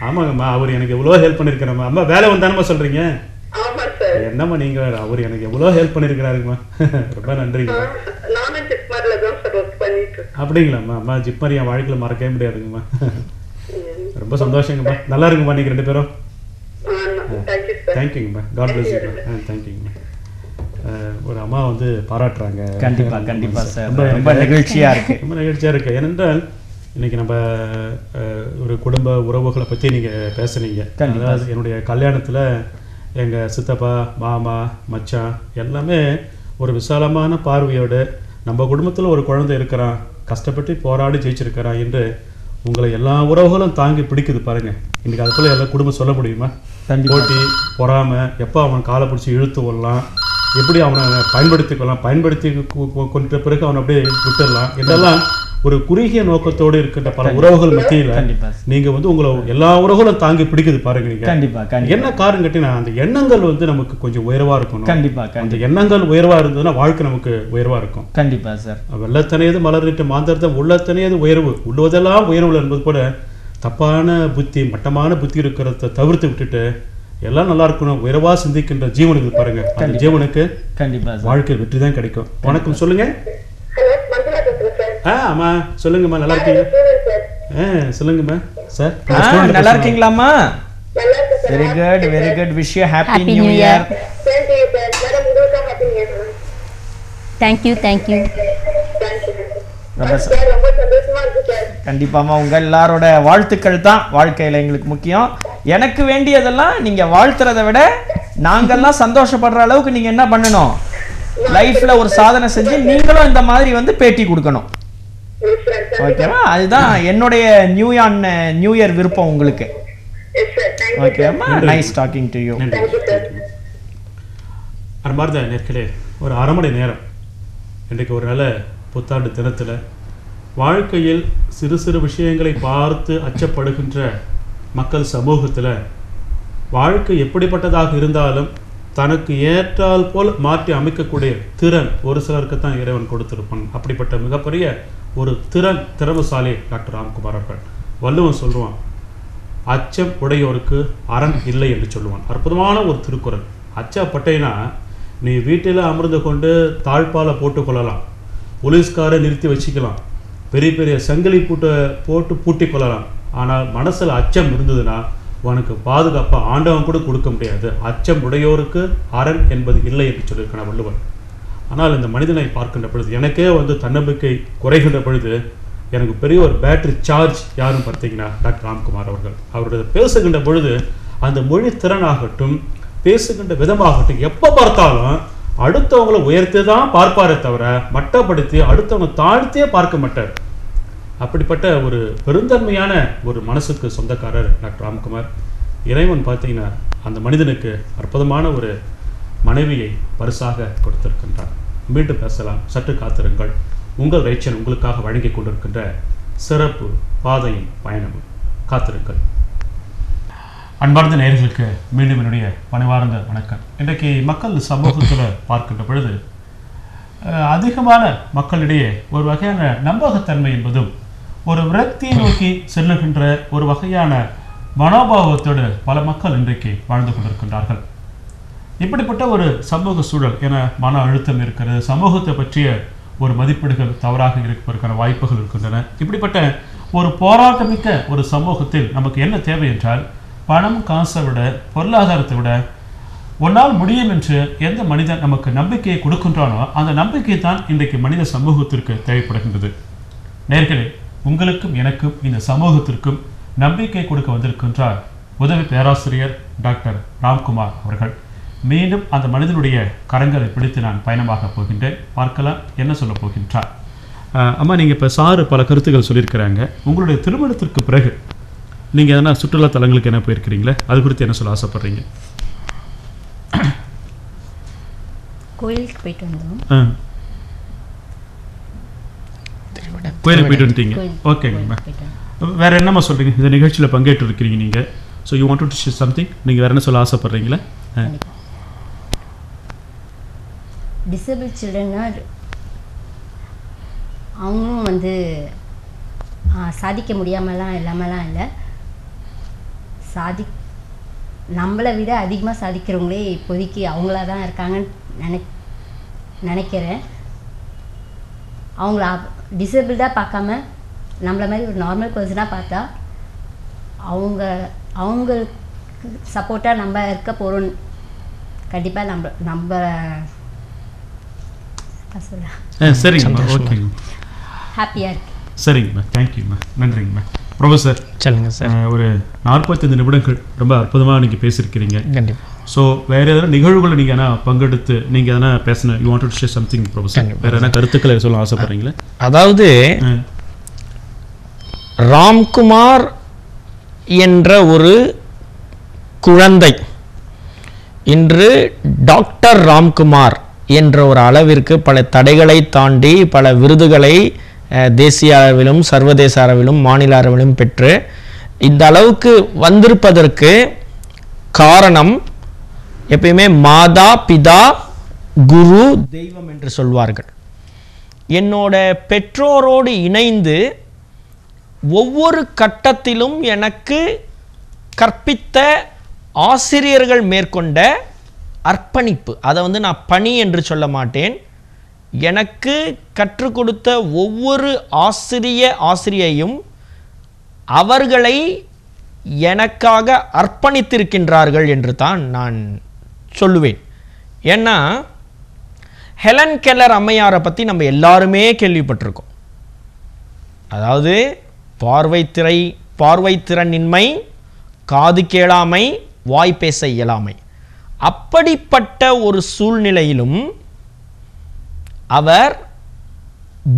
ஆமாங்கம்மா, அவர் எனக்கு எவ்வளவு ஹெல்ப் பண்ணிருக்கிறம்மா. அம்மா வேலை வந்தானம்மா சொல்றீங்க. ஆமா சார். என்னம்மா நீங்க வேற, அவர் எனக்கு எவ்வளவு ஹெல்ப் பண்ணிருக்கிறாருங்கம்மா. ரொம்ப நன்றிங்க. நானும் ஜிப்மர்ல தான் சார் ஒர்க் பண்ணிட்டு. அப்படிங்களாம்மா? அம்மா ஜிப்மர் என் வாழ்க்கையில மறக்கவே முடியாதுங்கம்மா. ரொம்ப சந்தோஷங்கம்மா. நல்லா இருக்குங்கம்மா நீங்க 2 பேரும். தேங்க்யூங்கம்மா. God bless you. தேங்க்யூங்கம்மா. ஒரு அம்மா பாராட்டுறாங்க. கண்டிப்பா கண்டிப்பா சார். ரொம்ப நெகிழ்ச்சியா இருக்கு. ரொம்ப நெகிழ்ச்சியா இருக்கு. ஏனென்றால் இன்னைக்கு நம்ம ஒரு குடும்ப உறவுகளை பற்றி நீங்கள் பேசுனீங்க. அதாவது என்னுடைய கல்யாணத்தில் எங்கள் சித்தப்பா, மாமா, மச்சான் எல்லாமே ஒரு விசாலமான பார்வையோடு நம்ம குடும்பத்தில் ஒரு குழந்தை இருக்கிறான், கஷ்டப்பட்டு போராடி ஜெயிச்சிருக்கிறான் என்று உங்களை எல்லா உறவுகளும் தாங்கி பிடிக்குது பாருங்க. இன்னைக்கு அது போல எல்லா குடும்பம் சொல்ல முடியுமா? போட்டி, பொறாமை, எப்போ அவன் காலை பிடிச்சி இழுத்து வரலாம், எப்படி அவனை பயன்படுத்திக்கலாம், பயன்படுத்தி கொண்ட பிறகு அவனை அப்படியே விட்டுடலாம், இதெல்லாம் ஒரு குறுகிய நோக்கத்தோடு இருக்கின்ற பல உறவுகள் மத்தியில நீங்க வந்து உங்களை எல்லா உறவுகளும் தாங்கி பிடிக்குது பாருங்க நீங்க. கண்டிப்பா. என்ன காரணம் கேட்டீங்கன்னா அந்த எண்ணங்கள் வந்து நமக்கு கொஞ்சம் உயர்வா இருக்கணும். கண்டிப்பா. அந்த எண்ணங்கள் உயர்வா இருந்ததுன்னா வாழ்க்கை நமக்கு உயர்வா இருக்கும். கண்டிப்பா சார். வெள்ளத்தனையது மலர்ந்துட்டு மாந்தர்த்தம் உள்ளத்தனையது உயர்வு உள்ளதெல்லாம் உயர்வுல என்பது போல தப்பான புத்தி மட்டமான புத்தி இருக்கிறத தவிர்த்து விட்டுட்டு எல்லாம் நல்லா இருக்கணும் உயர்வா சிந்திக்கின்ற ஜீவனுக்கு பாருங்க. அந்த ஜீவனுக்கு கண்டிப்பா வாழ்க்கை வெற்றி தான் கிடைக்கும். வணக்கம் சொல்லுங்க. ஆமா சொல்லுங்கம்மா, நல்லா இருக்கீங்க? சொல்லுங்கம்மா சார். நல்லா இருக்கீங்களாம்மா? Very good very good. Wish you happy new year. Thank you thank you. ரொம்ப சந்தோஷமா இருக்கு சார். கண்டிப்பாமா உங்க எல்லாரோட வாழ்த்துக்கள் தான் வாழ்க்கையில எங்களுக்கு முக்கியம். எனக்கு வேண்டியதெல்லாம் நீங்க வாழ்த்துறதை விட நாங்கெல்லாம் சந்தோஷப்படுற அளவுக்கு நீங்க என்ன பண்ணணும், லைஃப்ல ஒரு சாதனை செஞ்சு நீங்களும் இந்த மாதிரி வந்து பேட்டி கொடுக்கணும். ஓகேவா? அதுதான் என்னுடைய நியூ இயர் விருப்பம் உங்களுக்கு. ஓகேவா? Nice talking to you. அன்பார்ந்த நேயர்களே, ஒரு அரை மணி நேரம் இன்றைக்கு ஒரு நல்ல புத்தாண்டு தினத்தில் வாழ்க்கையில் சிறு சிறு விஷயங்களை பார்த்து அச்சப்படுகின்ற மக்கள் சமூகத்தில் வாழ்க்கை எப்படிப்பட்டதாக இருந்தாலும் தனக்கு ஏற்றால் போல் மாற்றி அமைக்கக்கூடிய திறன் ஒரு சிலருக்கு தான் இறைவன் கொடுத்திருப்பான். அப்படிப்பட்ட மிகப்பெரிய ஒரு திறமசாலி டாக்டர் ராம்குமார் அவர்கள். வள்ளுவன் சொல்லுவான், அச்சம் உடையோருக்கு அரண் இல்லை என்று சொல்லுவான். அற்புதமான ஒரு திருக்குறள். அச்சப்பட்டேன்னா நீ வீட்டில் அமர்ந்து கொண்டு தாழ்பாலை போட்டுக்கொள்ளலாம், போலீஸ்காரை நிறுத்தி வச்சுக்கலாம், பெரிய பெரிய சங்கிலி போட்டு பூட்டி கொள்ளலாம். ஆனால் மனசில் அச்சம் இருந்ததுன்னா உனக்கு பாதுகாப்பாக ஆண்டவன் கூட கொடுக்க முடியாது. அச்சம் உடையோருக்கு அரண் என்பது இல்லை என்று சொல்லியிருக்கான வள்ளுவன். ஆனால் இந்த மனிதனை பார்க்கின்ற பொழுது எனக்கே வந்து தன்னம்பிக்கை குறைகின்ற பொழுது எனக்கு பெரிய ஒரு பேட்டரி சார்ஜ் யாருன்னு பார்த்தீங்கன்னா டாக்டர் ராம்குமார் அவர்கள். அவருடைய பேசுகின்ற பொழுது அந்த மொழி திறனாகட்டும் பேசுகின்ற விதமாகட்டும் எப்போ பார்த்தாலும் அடுத்தவங்களை உயர்த்தி தான் பார்ப்பாரே தவிர மட்டப்படுத்தி அடுத்தவங்க தாழ்த்தியே பார்க்க மாட்டார். அப்படிப்பட்ட ஒரு பெருந்தன்மையான ஒரு மனசுக்கு சொந்தக்காரர் டாக்டர் ராம்குமார். இறைவன் பார்த்தீங்கன்னா அந்த மனிதனுக்கு அற்புதமான ஒரு மனைவியை பரிசாக கொடுத்திருக்கின்றார். மீண்டும் பேசலாம், சற்று காத்திருங்கள். உங்கள் ரைச்சன் உங்களுக்காக வழங்கி கொண்டிருக்கின்ற சிறப்பு பாதையும் பயணமும். காத்திருங்கள். அன்பார்ந்த நேயர்களுக்கு மீண்டும் என்னுடைய பணிவார்ந்த வணக்கம். இன்றைக்கு மக்கள் சமூகத்தில் பார்க்கின்ற பொழுது அதிகமான மக்களிடையே ஒரு வகையான நம்பகத்தன்மை என்பதும் ஒரு விரக்தியை நோக்கி செல்லுகின்ற ஒரு வகையான மனோபாவத்தோடு பல மக்கள் இன்றைக்கு வாழ்ந்து கொண்டிருக்கின்றார்கள். இப்படிப்பட்ட ஒரு சமூக சூழல் என மன அழுத்தம் இருக்கிறது, சமூகத்தை பற்றிய ஒரு மதிப்பீடுகள் தவறாக இருப்பதற்கான வாய்ப்புகள் இருக்கின்றன. இப்படிப்பட்ட ஒரு போராட்டமிக்க ஒரு சமூகத்தில் நமக்கு என்ன தேவை என்றால் பணம் காசை விட பொருளாதாரத்தை விட ஒன்றால் முடியும் என்று எந்த மனிதன் நமக்கு நம்பிக்கையை கொடுக்கின்றானோ அந்த நம்பிக்கை தான் இன்றைக்கு மனித சமூகத்திற்கு தேவைப்படுகின்றது. நேர்களே, உங்களுக்கும் எனக்கும் இந்த சமூகத்திற்கும் நம்பிக்கை கொடுக்க வந்திருக்கின்றார் உதவி பேராசிரியர் டாக்டர் ராம்குமார் அவர்கள். மீண்டும் அந்த மனிதனுடைய கரங்களை பிடித்து நான் பயணமாக போகின்றேன். பார்க்கலாம் என்ன சொல்ல போகின்றார். அம்மா, நீங்கள் இப்போ சாரு பல கருத்துக்கள் சொல்லியிருக்கிறாங்க. உங்களுடைய திருமணத்திற்கு பிறகு நீங்கள் எதனா சுற்றுலா தலங்களுக்கு என்ன போயிருக்கிறீங்களே, அது குறித்து என்ன சொல்ல ஆசைப்படுறீங்க? கோயிலுக்கு போயிட்டு வந்தோம். கோயிலுக்கு போயிட்டு வந்துட்டீங்க. ஓகேங்கம்மா. வேற என்னம்மா சொல்றீங்க? இந்த நிகழ்ச்சியில் பங்கேற்று இருக்கிறீங்க நீங்க. So you want to share something. நீங்கள் வேற என்ன சொல்ல ஆசைப்படுறீங்களா? டிசேபிள் சில்ட்ரன்னா அவங்களும் வந்து சாதிக்க முடியாமலாம் இல்லாமலாம் இல்லை, நம்மளை விட அதிகமாக சாதிக்கிறவங்களே இப்போதைக்கு அவங்களா தான் இருக்காங்கன்னு நினைக்கிறேன். அவங்கள டிசேபிள்டாக பார்க்காம நம்மள மாதிரி ஒரு நார்மல் பர்சனாக பார்த்தா அவங்களுக்கு சப்போர்ட்டாக நம்ம இருக்க போகிறோம். கண்டிப்பாக நம்ம சரிங்கம்மா. ஓகேங்க, ஹாப்பியாக இருக்கு. சரிங்கம்மா, தேங்க்யூம்மா, நன்றிங்கம்மா. ப்ரொஃபஸர் சொல்லுங்க சார். ஒரு 45 நிமிடங்கள் ரொம்ப அற்புதமாக நீங்கள் பேசியிருக்கிறீங்க. கண்டிப்பாக. ஸோ வேறு எதனா நிகழ்வுகளை நீங்கள் எதனா பங்கெடுத்து நீங்கள் எதனா பேசணும், you want to share something professor? வேறு எதனா கருத்துக்களை சொல்ல ஆசைப்படுறீங்களா? அதாவது ராம்குமார் என்ற ஒரு குழந்தை இன்று டாக்டர் ராம்குமார் என்ற ஒரு அளவிற்கு பல தடைகளை தாண்டி பல விருதுகளை தேசிய அளவிலும் சர்வதேச அளவிலும் மாநில அளவிலும் பெற்று இந்த அளவுக்கு வந்திருப்பதற்கு காரணம் எப்பயுமே மாதா பிதா குரு தெய்வம் என்று சொல்வார்கள். என்னோட பெற்றோரோடு இணைந்து ஒவ்வொரு கட்டத்திலும் எனக்கு கற்பித்த ஆசிரியர்கள் மேற்கொண்ட அர்ப்பணிப்பு, அதை வந்து நான் பணி என்று சொல்ல மாட்டேன். எனக்கு கற்றுக் கொடுத்த ஒவ்வொரு ஆசிரியையும் அவர்களை எனக்காக அர்ப்பணித்திருக்கின்றார்கள் என்று தான் நான் சொல்லுவேன். ஏன்னா ஹெலன் கெல்லர் அம்மையாரை பற்றி நம்ம எல்லாருமே கேள்விப்பட்டிருக்கோம். அதாவது பார்வைத்திறனின்மை, காது கேளாமை, வாய் பேச இயலாமை. அப்படிப்பட்ட ஒரு சூழ்நிலையிலும் அவர்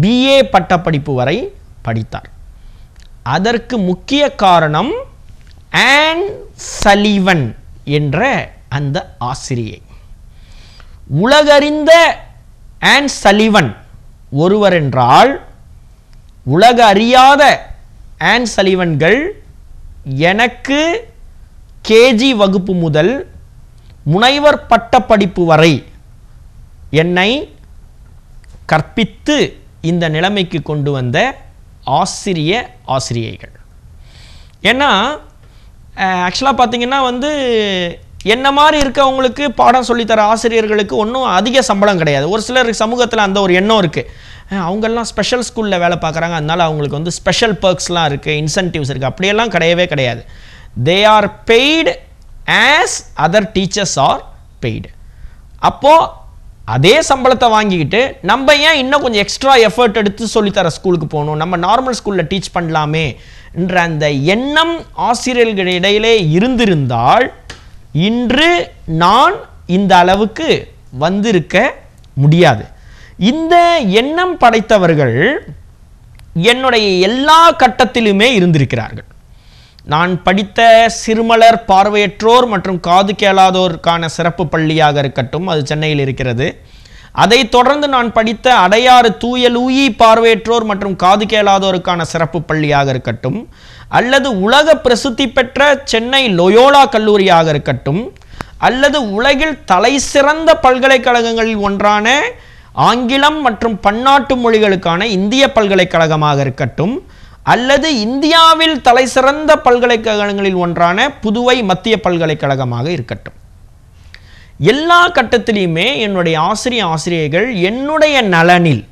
BA பட்டப்படிப்பு வரை படித்தார். அதற்கு முக்கிய காரணம் ஆன் சலிவன் என்ற அந்த ஆசிரியை. உலகறிந்த ஆன் சலிவன் ஒருவர் என்றால் உலக அறியாத ஆன் சலிவன்கள் எனக்கு KG வகுப்பு முதல் முனைவர் பட்டப்படிப்பு வரை என்னை கற்பித்து இந்த நிலைமைக்கு கொண்டு வந்த ஆசிரியைகள். ஏன்னா ஆக்சுவலாக பார்த்தீங்கன்னா வந்து என்ன மாதிரி இருக்கவங்களுக்கு பாடம் சொல்லித்தர ஆசிரியர்களுக்கு ஒன்றும் அதிக சம்பளம் கிடையாது. ஒரு சிலருக்கு சமூகத்தில் அந்த ஒரு எண்ணம் இருக்குது, அவங்கெல்லாம் ஸ்பெஷல் ஸ்கூலில் வேலை பார்க்குறாங்க, அதனால் அவங்களுக்கு வந்து ஸ்பெஷல் பர்க்ஸ்லாம் இருக்குது, இன்சென்டிவ்ஸ் இருக்குது. அப்படியெல்லாம் கிடையவே கிடையாது. They are paid as other teachers are paid. அப்போது அதே சம்பளத்தை வாங்கிக்கிட்டு நம்ம ஏன் இன்னும் கொஞ்சம் எக்ஸ்ட்ரா எஃபர்ட் எடுத்து சொல்லித்தர ஸ்கூலுக்கு போகணும், நம்ம நார்மல் ஸ்கூலில் டீச் பண்ணலாமே என்ற அந்த எண்ணம் ஆசிரியர்களிடையிலே இருந்திருந்தால் இன்று நான் இந்த அளவுக்கு வந்திருக்க முடியாது. இந்த எண்ணம் படைத்தவர்கள் என்னுடைய எல்லா கட்டத்திலுமே இருந்திருக்கிறார்கள். நான் படித்த சிறுமலர் பார்வையற்றோர் மற்றும் காது கேளாதோருக்கான சிறப்பு பள்ளியாக இருக்கட்டும், அது சென்னையில் இருக்கிறது. அதை தொடர்ந்து நான் படித்த அடையாறு தூய லூயி பார்வையற்றோர் மற்றும் காது கேளாதோருக்கான சிறப்பு பள்ளியாக இருக்கட்டும், அல்லது உலக பிரசித்தி பெற்ற சென்னை லோயோலா கல்லூரியாக இருக்கட்டும், அல்லது உலகில் தலை சிறந்த பல்கலைக்கழகங்களில் ஒன்றான ஆங்கிலம் மற்றும் பன்னாட்டு மொழிகளுக்கான இந்திய பல்கலைக்கழகமாக இருக்கட்டும், அல்லது இந்தியாவில் தலை சிறந்த பல்கலைக்கழகங்களில் ஒன்றான புதுவை மத்திய பல்கலைக்கழகமாக இருக்கட்டும், எல்லா கட்டத்திலையுமே என்னுடைய ஆசிரியைகள் என்னுடைய நலனில்,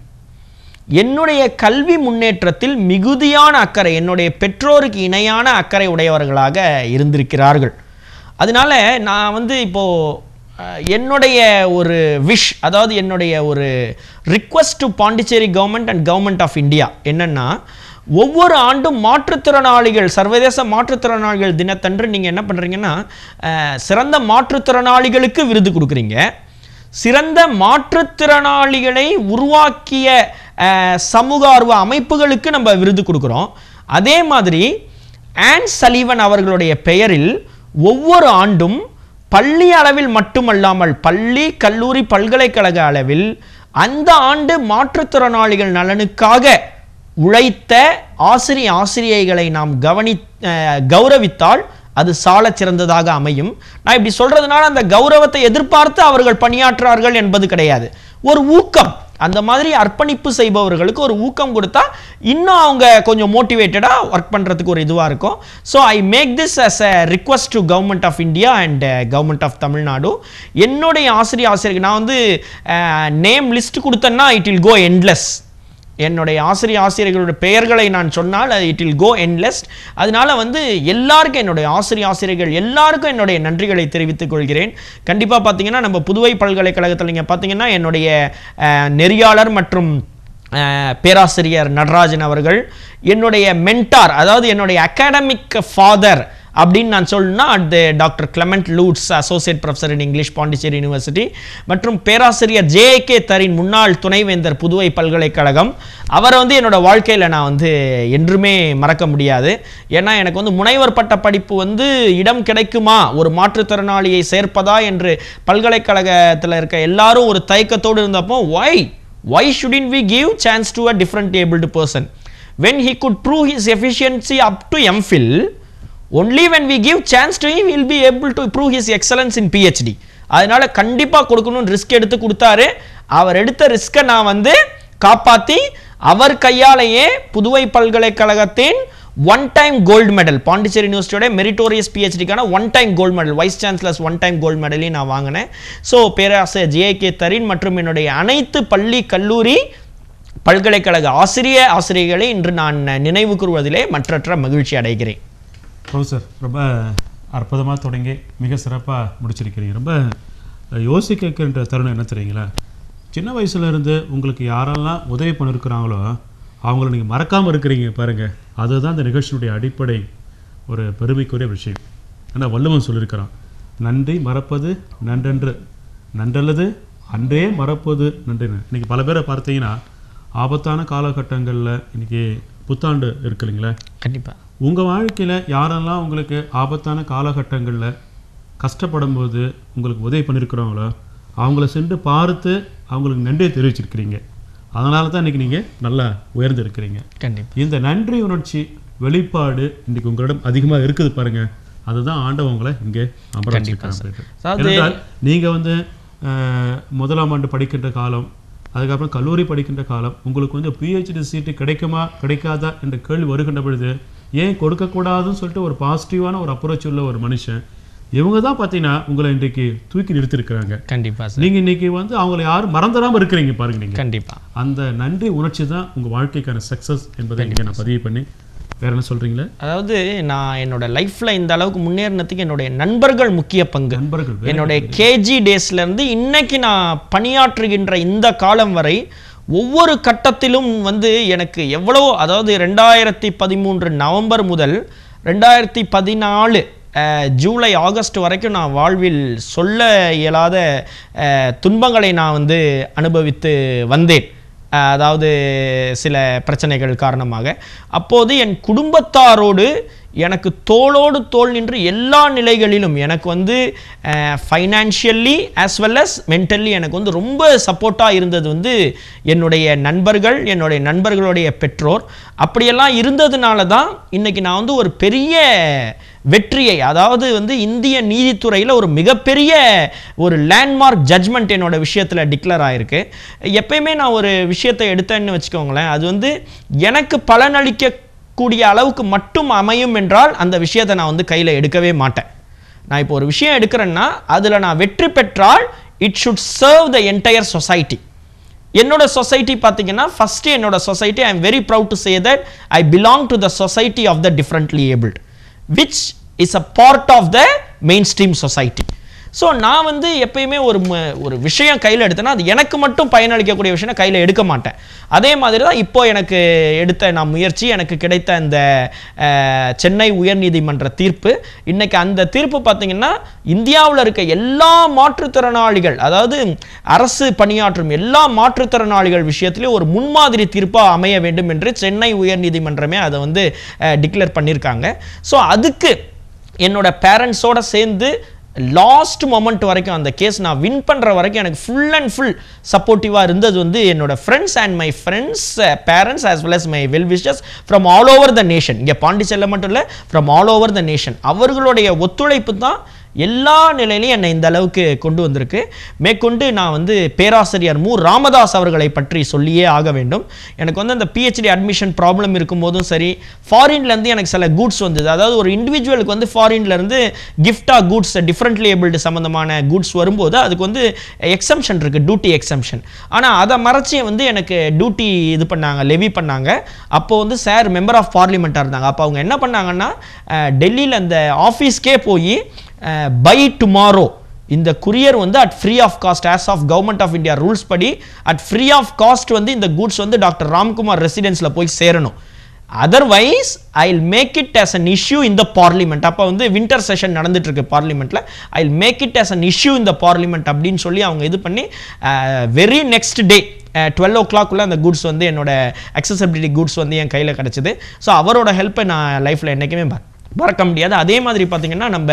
என்னுடைய கல்வி முன்னேற்றத்தில் மிகுதியான அக்கறை, என்னுடைய பெற்றோருக்கு இணையான அக்கறை உடையவர்களாக இருந்திருக்கிறார்கள். அதனால நான் வந்து இப்போது என்னுடைய ஒரு விஷ், அதாவது என்னுடைய ஒரு request to Pondicherry government and government of India என்னென்னா, ஒவ்வொரு ஆண்டும் மாற்றுத்திறனாளிகள் சர்வதேச மாற்றுத்திறனாளிகள் தினத்தன்று நீங்கள் என்ன பண்ணுறீங்கன்னா, சிறந்த மாற்றுத்திறனாளிகளுக்கு விருது கொடுக்குறீங்க. சிறந்த மாற்றுத்திறனாளிகளை உருவாக்கிய சமூக ஆர்வ அமைப்புகளுக்கு நம்ம விருது கொடுக்குறோம். அதே மாதிரி ஆன் சலிவன் அவர்களுடைய பெயரில் ஒவ்வொரு ஆண்டும் பள்ளி அளவில் மட்டுமல்லாமல் பள்ளி கல்லூரி பல்கலைக்கழக அளவில் அந்த ஆண்டு மாற்றுத்திறனாளிகள் நலனுக்காக உழைத்த ஆசிரியைகளை நாம் கௌரவித்தால் அது சால சிறந்ததாக அமையும். நான் இப்படி சொல்றதுனால அந்த கௌரவத்தை எதிர்பார்த்து அவர்கள் பணியாற்றார்கள் என்பது கிடையாது. ஒரு ஊக்கம், அந்த மாதிரி அர்ப்பணிப்பு செய்பவர்களுக்கு ஒரு ஊக்கம் கொடுத்தா இன்னும் அவங்க கொஞ்சம் மோட்டிவேட்டடாக ஒர்க் பண்ணுறதுக்கு ஒரு இதுவாக இருக்கும். So I make this as a request to government of India and government of Tamil Nadu. என்னுடைய ஆசிரியர்கள் நான் வந்து நேம் லிஸ்ட் கொடுத்தேன்னா இட் வில் கோ எண்ட்லெஸ். என்னுடைய ஆசிரியர்களுடைய பெயர்களை நான் சொன்னால் இட் வில் கோ எண்ட்லெஸ். அதனால வந்து எல்லாருக்கும் என்னுடைய ஆசிரியர்கள் எல்லாருக்கும் என்னுடைய நன்றிகளை தெரிவித்துக் கொள்கிறேன். கண்டிப்பாக பார்த்தீங்கன்னா நம்ம புதுவை பல்கலைக்கழகத்தில் நீங்கள் பார்த்தீங்கன்னா என்னுடைய நெறியாளர் மற்றும் பேராசிரியர் நடராஜன் அவர்கள் என்னுடைய மென்டார், அதாவது என்னுடைய அகாடமிக் ஃபாதர் அப்படின்னு நான் சொல்லணும்னா அது doctor Clement Lutz, associate professor in English, Pondicherry university, மற்றும் பேராசிரியர் JK தரின் முன்னாள் துணைவேந்தர் புதுவை பல்கலைக்கழகம். அவரை வந்து என்னோட வாழ்க்கையில் நான் வந்து என்றுமே மறக்க முடியாது. ஏன்னா எனக்கு வந்து முனைவர் பட்ட படிப்பு வந்து இடம் கிடைக்குமா, ஒரு மாற்றுத்திறனாளியை சேர்ப்பதா என்று பல்கலைக்கழகத்தில் இருக்க எல்லாரும் ஒரு தயக்கத்தோடு இருந்தப்போ why shouldn't we give chance to a different abled person? When he could prove his efficiency up to MPhil, only when we give chance to him, he will be able to prove his excellence in PhD. அதனால கண்டிப்பா கொடுக்கணும் risk எடுத்து கொடுத்தாரு. அவர் எடுத்த ரிஸ்கை நான் வந்து காப்பாற்றி அவர் கையாலேயே புதுவை பல்கலைக்கழகத்தின் one time gold medal, Pondicherry யூனிவர்சிட்டியோட மெரிட்டோரியஸ் பிஹெச்டிக்கான one time gold medal, vice chancellor's one time gold மெடலையும் நான் வாங்கினேன். ஸோ பேராசிரியர் ஜே.கே. தரீன் மற்றும் என்னுடைய அனைத்து பள்ளி கல்லூரி பல்கலைக்கழக ஆசிரியர்களை இன்று நான் நினைவு கூறுவதிலே மற்றற்ற மகிழ்ச்சி அடைகிறேன். ப்ரொஃபஸர், ரொம்ப அற்புதமாக தொடங்கி மிக சிறப்பாக முடிச்சிருக்கிறீங்க. ரொம்ப யோசிக்கின்ற தருணம் என்ன தெரியுங்களா, சின்ன வயசுலேருந்து உங்களுக்கு யாரெல்லாம் உதவி பண்ணியிருக்கிறாங்களோ அவங்கள நீங்கள் மறக்காமல் இருக்கிறீங்க பாருங்கள். அதுதான் இந்த நிகழ்ச்சியினுடைய அடிப்படை ஒரு பெருமைக்குரிய விஷயம். ஏன்னா வள்ளுவன் சொல்லியிருக்கிறான், நன்றி மறப்பது நன்றன்று, நன்றல்லது அன்றே மறப்பது நன்றின்னு. இன்றைக்கி பல பேரை பார்த்தீங்கன்னா ஆபத்தான காலகட்டங்களில் இன்றைக்கி புத்தாண்டு இருக்கு இல்லைங்களா, கண்டிப்பாக உங்கள் வாழ்க்கையில் யாரெல்லாம் உங்களுக்கு ஆபத்தான காலகட்டங்களில் கஷ்டப்படும் போது உங்களுக்கு உதவி பண்ணியிருக்கிறாங்களோ அவங்கள சென்று பார்த்து அவங்களுக்கு நன்றியை தெரிவிச்சிருக்கிறீங்க. அதனால தான் இன்றைக்கி நீங்கள் நல்லா உயர்ந்து இருக்கிறீங்க. கண்டிப்பாக இந்த நன்றி உணர்ச்சி வெளிப்பாடு இன்றைக்கி உங்களிடம் அதிகமாக இருக்குது பாருங்கள். அதுதான் ஆண்டவன் உங்களை இங்கே அமர்ந்திருக்காங்க. நீங்கள் வந்து முதலாம் ஆண்டு படிக்கின்ற காலம், அதுக்கப்புறம் கல்லூரி படிக்கின்ற காலம், உங்களுக்கு வந்து பிஹெச்டி சீட்டு கிடைக்குமா கிடைக்காதா என்ற கேள்வி வருகின்ற பொழுது ஏன் கொடுக்கக்கூடாதுன்னு சொல்லிட்டு ஒரு பாசிட்டிவான ஒரு அப்ரோச் உள்ள ஒரு மனுஷன் இவங்க தான் பார்த்தீங்கன்னா உங்களை இன்றைக்கு தூக்கி நிறுத்திருக்கிறாங்க. கண்டிப்பாக நீங்கள் இன்றைக்கி வந்து அவங்கள யாரும் மறந்துடாமல் இருக்கிறீங்க பாருங்க. நீங்கள் கண்டிப்பாக அந்த நன்றி உணர்ச்சி தான் உங்கள் வாழ்க்கைக்கான சக்ஸஸ் என்பதை இங்கே நான் பதிவு பண்ணி வேற என்ன சொல்கிறீங்களா? அதாவது நான் என்னோட லைஃப்பில் இந்த அளவுக்கு முன்னேறினதுக்கு என்னுடைய நண்பர்கள் முக்கிய பங்கு. நண்பர்கள் என்னுடைய கேஜி டேஸ்லேருந்து இன்னைக்கு நான் பணியாற்றுகின்ற இந்த காலம் வரை ஒவ்வொரு கட்டத்திலும் வந்து எனக்கு எவ்வளோ, அதாவது 2013 நவம்பர் முதல் 2014 ஜூலை ஆகஸ்ட் வரைக்கும் நான் வாழ்வில் சொல்ல இயலாத துன்பங்களை நான் வந்து அனுபவித்து வந்தேன். அதாவது சில பிரச்சனைகள் காரணமாக. அப்போது என் குடும்பத்தாரோடு எனக்கு தோளோடு தோள் நின்று எல்லா நிலைகளிலும் எனக்கு வந்து financially as well as mentally எனக்கு வந்து ரொம்ப சப்போர்ட்டாக இருந்தது வந்து என்னுடைய நண்பர்கள், என்னுடைய நண்பர்களுடைய பெற்றோர். அப்படியெல்லாம் இருந்ததுனால தான் இன்றைக்கி நான் வந்து ஒரு பெரிய வெற்றியை, அதாவது வந்து இந்திய நீதித்துறையில் ஒரு மிகப்பெரிய ஒரு லேண்ட்மார்க் ஜட்ஜ்மெண்ட் என்னோட விஷயத்தில் டிக்ளேர் ஆகிருக்கு. எப்பயுமே நான் ஒரு விஷயத்தை எடுத்தேன்னு வச்சுக்கோங்களேன், அது வந்து எனக்கு பலனளிக்க கூடிய அளவுக்கு மட்டும் அமையும் என்றால் அந்த விஷயத்தை நான் வந்து கையில் எடுக்கவே மாட்டேன். நான் இப்போ ஒரு விஷயம் எடுக்கிறேன்னா அதில் நான் வெற்றி பெற்றால் it should serve the entire society. என்னோட சொசைட்டி பார்த்தீங்கன்னா ஃபஸ்ட்டு என்னோட society, I am very proud to say that I belong to the society of the differently abled which is a part of the mainstream society. So நான் வந்து எப்பயுமே ஒரு விஷயம் கையில் எடுத்தேன்னா அது எனக்கு மட்டும் பயனளிக்கக்கூடிய விஷயம் கையில் எடுக்க மாட்டேன். அதே மாதிரி தான் இப்போ எனக்கு எடுத்த நான் முயற்சி, எனக்கு கிடைத்த இந்த சென்னை உயர்நீதிமன்ற தீர்ப்பு. இன்றைக்கி அந்த தீர்ப்பு பார்த்திங்கன்னா இந்தியாவில் இருக்க எல்லா மாற்றுத்திறனாளிகள், அதாவது அரசு பணியாற்றும் எல்லா மாற்றுத்திறனாளிகள் விஷயத்துலேயும் ஒரு முன்மாதிரி தீர்ப்பாக அமைய வேண்டும் என்று சென்னை உயர்நீதிமன்றமே அதை வந்து டிக்ளேர் பண்ணியிருக்காங்க. ஸோ அதுக்கு என்னோட பேரண்ட்ஸோடு சேர்ந்து லாஸ்ட் மொமெண்ட் வரைக்கும் அந்த கேஸ் நான் வின் பண்ணுற வரைக்கும் எனக்கு ஃபுல் அண்ட் ஃபுல் சப்போர்ட்டிவாக இருந்தது வந்து என்னோட friends and my friends parents as well as my well wishes from all over the nation. இங்கே பாண்டிச்சேரியில் மட்டும் இல்லை, from all over the nation. அவர்களுடைய ஒத்துழைப்பு தான் எல்லா நிலையிலையும் என்னை இந்த அளவுக்கு கொண்டு வந்திருக்கு. மேற்கொண்டு நான் வந்து பேராசிரியர் மு. ராமதாஸ் அவர்களை பற்றி சொல்லியே ஆக வேண்டும். எனக்கு வந்து அந்த பிஹெச்டி அட்மிஷன் ப்ராப்ளம் இருக்கும்போதும் சரி, ஃபாரின்லேருந்து எனக்கு சில கூட்ஸ் வந்தது. அதாவது ஒரு இண்டிவிஜுவலுக்கு வந்து ஃபாரின்லேருந்து கிஃப்டாக கூட்ஸ், டிஃப்ரெண்ட்லி ஏபிள்டு சம்மந்தமான கூட்ஸ் வரும்போது அதுக்கு வந்து எக்ஸம்ஷன் இருக்குது, டியூட்டி எக்ஸம்ஷன். ஆனால் அதை மறைச்சி வந்து எனக்கு டியூட்டி இது பண்ணாங்க, லெவி பண்ணாங்க. அப்போது வந்து சார் மெம்பர் ஆஃப் பார்லிமெண்ட்டாக இருந்தாங்க. அப்போ அவங்க என்ன பண்ணாங்கன்னா டெல்லியில் அந்த ஆஃபீஸ்க்கே போய் பை டுமாரோ இந்த குரியர் வந்து at free of cost as of government of India rules படி அட் ஃப்ரீ ஆஃப் காஸ்ட் வந்து இந்த கூட்ஸ் வந்து டாக்டர் ராம்குமார் ரெசிடென்ஸில் போய் சேரணும். Otherwise I will make it as an issue in the parliament. அப்போ வந்து வின்டர் செஷன் நடந்துட்டு இருக்கு பார்லிமெண்ட்டில். I will make it as an issue in the parliament அப்படின்னு சொல்லி அவங்க இது பண்ணி வெரி நெக்ஸ்ட் டே 12 o'clock அந்த கூட்ஸ் வந்து என்னோட அக்சசபிலிட்டி கூட்ஸ் வந்து என் கையில் கிடச்சிது. ஸோ அவரோட ஹெல்ப்பை நான் லைஃப்பில் என்றைக்குமே மறக்க முடியாது. அதே மாதிரி பார்த்தீங்கன்னா நம்ம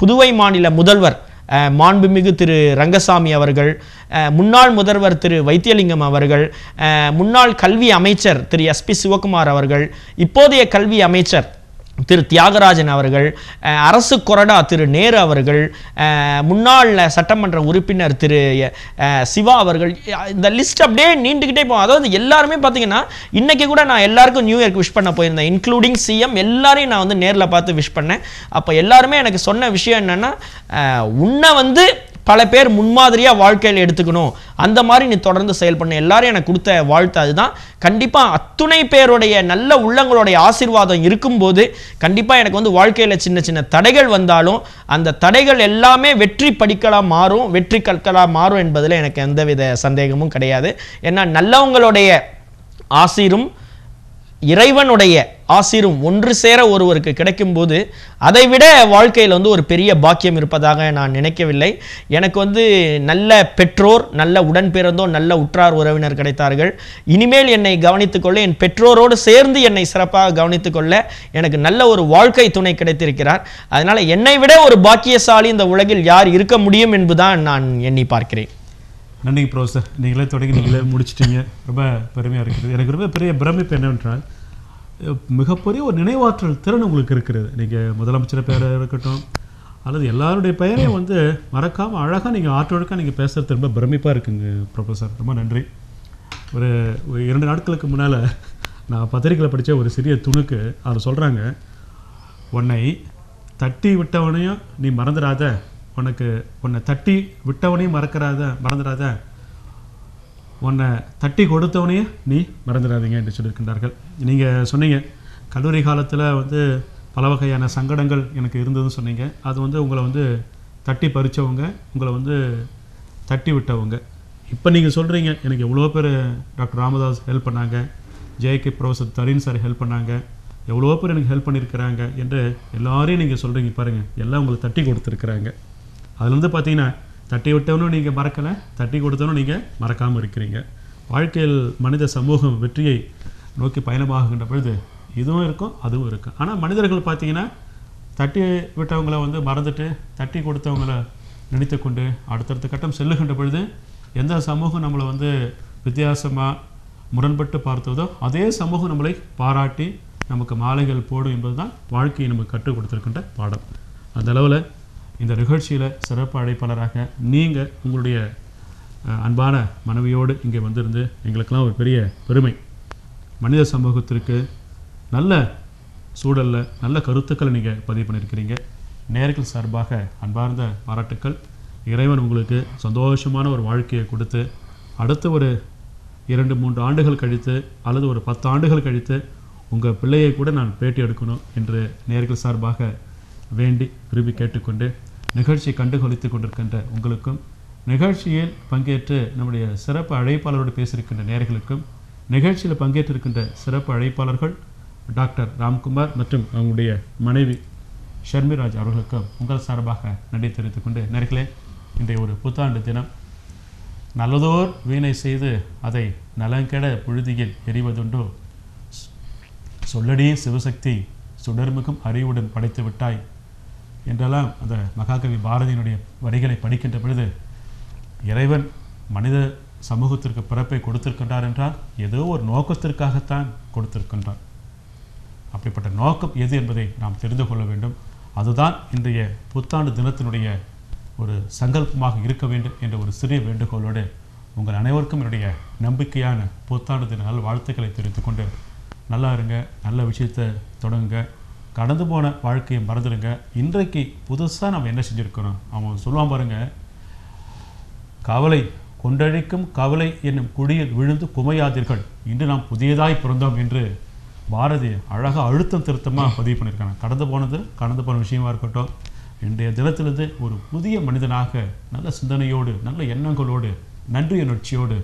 புதுவை மாநில முதல்வர் மாண்புமிகு திரு ரங்கசாமி அவர்கள், முன்னாள் முதல்வர் திரு வைத்தியலிங்கம் அவர்கள், முன்னாள் கல்வி அமைச்சர் திரு SP சிவகுமார் அவர்கள், இப்போதைய கல்வி அமைச்சர் திரு தியாகராஜன் அவர்கள், அரசு கொறடா திரு நேரு அவர்கள், முன்னாள் சட்டமன்ற உறுப்பினர் திரு சிவா அவர்கள், இந்த லிஸ்ட் அப்படியே நீண்டுக்கிட்டே போகும். அதாவது எல்லாருமே பார்த்தீங்கன்னா இன்னைக்கு கூட நான் எல்லாருக்கும் நியூ இயர்க்கு விஷ் பண்ண போயிருந்தேன், இன்க்ளூடிங் CM எல்லாரையும் நான் வந்து நேரில் பார்த்து விஷ் பண்ணேன். அப்போ எல்லாருமே எனக்கு சொன்ன விஷயம் என்னன்னா, உன்னை பல பேர் முன்மாதிரியாக வாழ்க்கையில் எடுத்துக்கணும், அந்த மாதிரி நீ தொடர்ந்து செயல்பண்ண, எல்லாரும் எனக்கு கொடுத்த வாழ்த்து அதுதான். கண்டிப்பாக அத்துணை பேருடைய நல்ல உள்ளங்களுடைய ஆசீர்வாதம் இருக்கும்போது கண்டிப்பாக எனக்கு வாழ்க்கையில் சின்ன சின்ன தடைகள் வந்தாலும் அந்த தடைகள் எல்லாமே வெற்றி படிக்கலாக மாறும், வெற்றி கற்களாக மாறும் என்பதில் எனக்கு எந்தவித சந்தேகமும் கிடையாது. ஏன்னா நல்லவங்களுடைய ஆசீரும் இறைவனுடைய ஆசீரும் ஒன்று சேர ஒருவருக்கு கிடைக்கும் போது அதை விட வாழ்க்கையில் ஒரு பெரிய பாக்கியம் இருப்பதாக நான் நினைக்கவில்லை. எனக்கு நல்ல பெற்றோர், நல்ல உடன் பிறந்தோர், நல்ல உற்றார் உறவினர் கிடைத்தார்கள். இனிமேல் என்னை கவனித்துக்கொள்ள, என் பெற்றோரோடு சேர்ந்து என்னை சிறப்பாக கவனித்துக்கொள்ள எனக்கு நல்ல ஒரு வாழ்க்கை துணை கிடைத்திருக்கிறார். அதனால் என்னை விட ஒரு பாக்கியசாலி இந்த உலகில் யார் இருக்க முடியும் என்பதுதான் நான் எண்ணி பார்க்கிறேன். நன்றி ப்ரொஃபஸர், நீங்களே தொடங்கி நீங்களே முடிச்சிட்டீங்க, ரொம்ப பெருமையாக இருக்குது. எனக்கு ரொம்ப பெரிய பிரமிப்பு என்னவென்றால், மிகப்பெரிய ஒரு நினைவாற்றல் திறன் உங்களுக்கு இருக்கிறது. நீங்கள் முதலமைச்சர் பெயராக இருக்கட்டும் அல்லது எல்லாருடைய பெயரையும் மறக்காமல் அழகாக நீங்கள் ஆற்றொழுக்காக நீங்கள் பேசுகிறது ரொம்ப பிரமிப்பாக இருக்குங்க ப்ரொஃபஸர், ரொம்ப நன்றி. ஒரு 2 நாட்களுக்கு முன்னால் நான் பத்திரிக்கையில் படித்த ஒரு சிறிய துணுக்கு அதில் சொல்கிறாங்க, உன்னை தட்டி விட்டவனையும் நீ மறந்துடாத, உன்னை தட்டி விட்டவனையும் மறந்துடாத, உன்னை தட்டி கொடுத்தவனையும் நீ மறந்துடாதீங்க என்று சொல்லியிருக்கின்றார்கள். நீங்கள் சொன்னீங்க கல்லூரி காலத்தில் பல வகையான சங்கடங்கள் எனக்கு இருந்ததுன்னு சொன்னீங்க. அது உங்களை தட்டி பறித்தவங்க, உங்களை தட்டி விட்டவங்க. இப்போ நீங்கள் சொல்கிறீங்க எனக்கு எவ்வளோ பேர் டாக்டர் ராமதாஸ் ஹெல்ப் பண்ணாங்க, JK ப்ரொஃபஸர் தரீன் சார் ஹெல்ப் பண்ணாங்க, எவ்வளோ பேர் எனக்கு ஹெல்ப் பண்ணியிருக்கிறாங்க என்று எல்லாரையும் நீங்கள் சொல்கிறீங்க. பாருங்கள், எல்லாம் உங்களை தட்டி கொடுத்துருக்குறாங்க. அதில் பார்த்தீங்கன்னா தட்டி விட்டவனும் நீங்கள் மறக்கலை, தட்டி கொடுத்தவனும் நீங்கள் மறக்காமல் இருக்கிறீங்க. வாழ்க்கையில் மனித சமூகம் வெற்றியை நோக்கி பயணமாகுகின்ற பொழுது இதுவும் இருக்கும் அதுவும் இருக்கும். ஆனால் மனிதர்கள் பார்த்தீங்கன்னா தட்டி விட்டவங்களை மறந்துட்டு தட்டி கொடுத்தவங்களை நினைத்து கொண்டு அடுத்தடுத்த கட்டம் செல்லுகின்ற பொழுது எந்த சமூகம் நம்மளை வித்தியாசமாக முரண்பட்டு பார்த்ததோ அதே சமூகம் நம்மளை பாராட்டி நமக்கு மாலைகள் போடும் என்பது தான் வாழ்க்கையை நமக்கு கற்றுக் கொடுத்துருக்கின்ற பாடம். அந்த அளவில் இந்த நிகழ்ச்சியில் சிறப்பு அழைப்பாளராக நீங்கள் உங்களுடைய அன்பான மனைவியோடு இங்கே வந்திருந்து எங்களுக்கெல்லாம் ஒரு பெரிய பெருமை. மனித சமூகத்திற்கு நல்ல சூழலில் நல்ல கருத்துக்களை நீங்கள் பதிவு பண்ணியிருக்கிறீங்க. நேர்கள் சார்பாக அன்பார்ந்த பாராட்டுக்கள். இறைவன் உங்களுக்கு சந்தோஷமான ஒரு வாழ்க்கையை கொடுத்து அடுத்த ஒரு 2-3 ஆண்டுகள் கழித்து அல்லது ஒரு 10 ஆண்டுகள் கழித்து உங்கள் பிள்ளையை கூட நான் பேட்டி எடுக்கணும் என்று நேர்கள் சார்பாக வேண்டி விரும்பி கேட்டுக்கொண்டு நிகழ்ச்சியை கண்டுகளித்து கொண்டிருக்கின்ற உங்களுக்கும், நிகழ்ச்சியில் பங்கேற்று நம்முடைய சிறப்பு அழைப்பாளரோடு பேசியிருக்கின்ற நேயர்களுக்கும், நிகழ்ச்சியில் பங்கேற்றிருக்கின்ற சிறப்பு அழைப்பாளர்கள் டாக்டர் ராம்குமார் மற்றும் அவங்களுடைய மனைவி ஷர்மிராஜ் அவர்களுக்கும் உங்கள் சார்பாக நன்றி தெரிவித்துக் கொண்டு, நேயர்களே, இன்றைய ஒரு புத்தாண்டு தினம். நல்லதோர் வீணை செய்து அதை நலங்கெட புழுதியில் எறிவதுண்டோ, சொல்லடி சிவசக்தி சுடர்மிகும் அறிவுடன் படைத்து விட்டாய் என்றெல்லாம் அந்த மகாகவி பாரதியினுடைய வரிகளை படிக்கின்ற பொழுது இறைவன் மனித சமூகத்திற்கு பிறப்பை கொடுத்திருக்கின்றார் என்றால் ஏதோ ஒரு நோக்கத்திற்காகத்தான் கொடுத்திருக்கின்றார். அப்படிப்பட்ட நோக்கம் எது என்பதை நாம் தெரிந்து கொள்ள வேண்டும். அதுதான் இன்றைய புத்தாண்டு தினத்தினுடைய ஒரு சங்கல்பமாக இருக்க வேண்டும் என்ற ஒரு சிறிய வேண்டுகோளோடு உங்கள் அனைவருக்கும் என்னுடைய நம்பிக்கையான புத்தாண்டு தின நல் வாழ்த்துக்களை தெரிவித்துக் கொண்டு, நல்லா இருங்க, நல்ல விஷயத்தை தொடங்குங்க, கடந்து போன வாழ்க்கையை மறந்துடுங்க. இன்றைக்கு புதுசாக நம்ம என்ன செஞ்சுருக்கிறோம், அவன் சொல்லுவான் பாருங்க, கவலை கொண்டழிக்கும் கவலை என்னும் குழியில் விழுந்து குமையாதீர்கள், இன்று நாம் புதியதாய் பிறந்தோம் என்று பாரதி அழகாக அழுத்தம் திருத்தமாக பதிவு பண்ணியிருக்காங்க. கடந்து போன விஷயமா இருக்கட்டும், இன்றைய தினத்திலிருந்து ஒரு புதிய மனிதனாக நல்ல சிந்தனையோடு நல்ல எண்ணங்களோடு நன்றி உணர்ச்சியோடு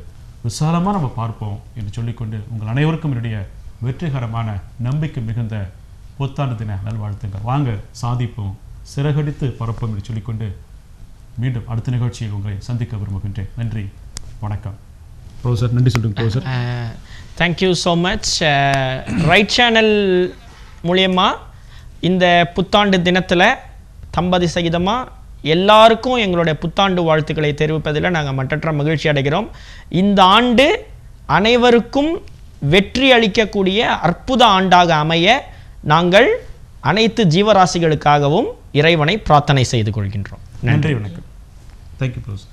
விசாலமாக நம்ம பார்ப்போம் என்று சொல்லிக்கொண்டு உங்கள் அனைவருக்கும் என்னுடைய வெற்றிகரமான நம்பிக்கை மிகுந்த புத்தாண்டு தின நல்வாழ்த்துங்கள். வாங்க சாதிப்போம், சிறகடித்து பரப்போம் என்று சொல்லிக்கொண்டு மீண்டும் அடுத்த நிகழ்ச்சியில் உங்களை சந்திக்க விரும்புகின்றேன். நன்றி, வணக்கம். ப்ரொஃபஸர் நன்றி சொல்லுங்க. Professor thank you so much. Right channel மூலியமாக இந்த புத்தாண்டு தினத்தில் தம்பதி சகிதமாக எல்லாருக்கும் எங்களுடைய புத்தாண்டு வாழ்த்துக்களை தெரிவிப்பதில் நாங்கள் மற்றற்ற மகிழ்ச்சி அடைகிறோம். இந்த ஆண்டு அனைவருக்கும் வெற்றி அளிக்கக்கூடிய அற்புத ஆண்டாக அமைய நாங்கள் அனைத்து ஜீவராசிகளுக்காகவும் இறைவனை பிரார்த்தனை செய்து கொள்கின்றோம். நன்றி, வணக்கம். Thank you pros.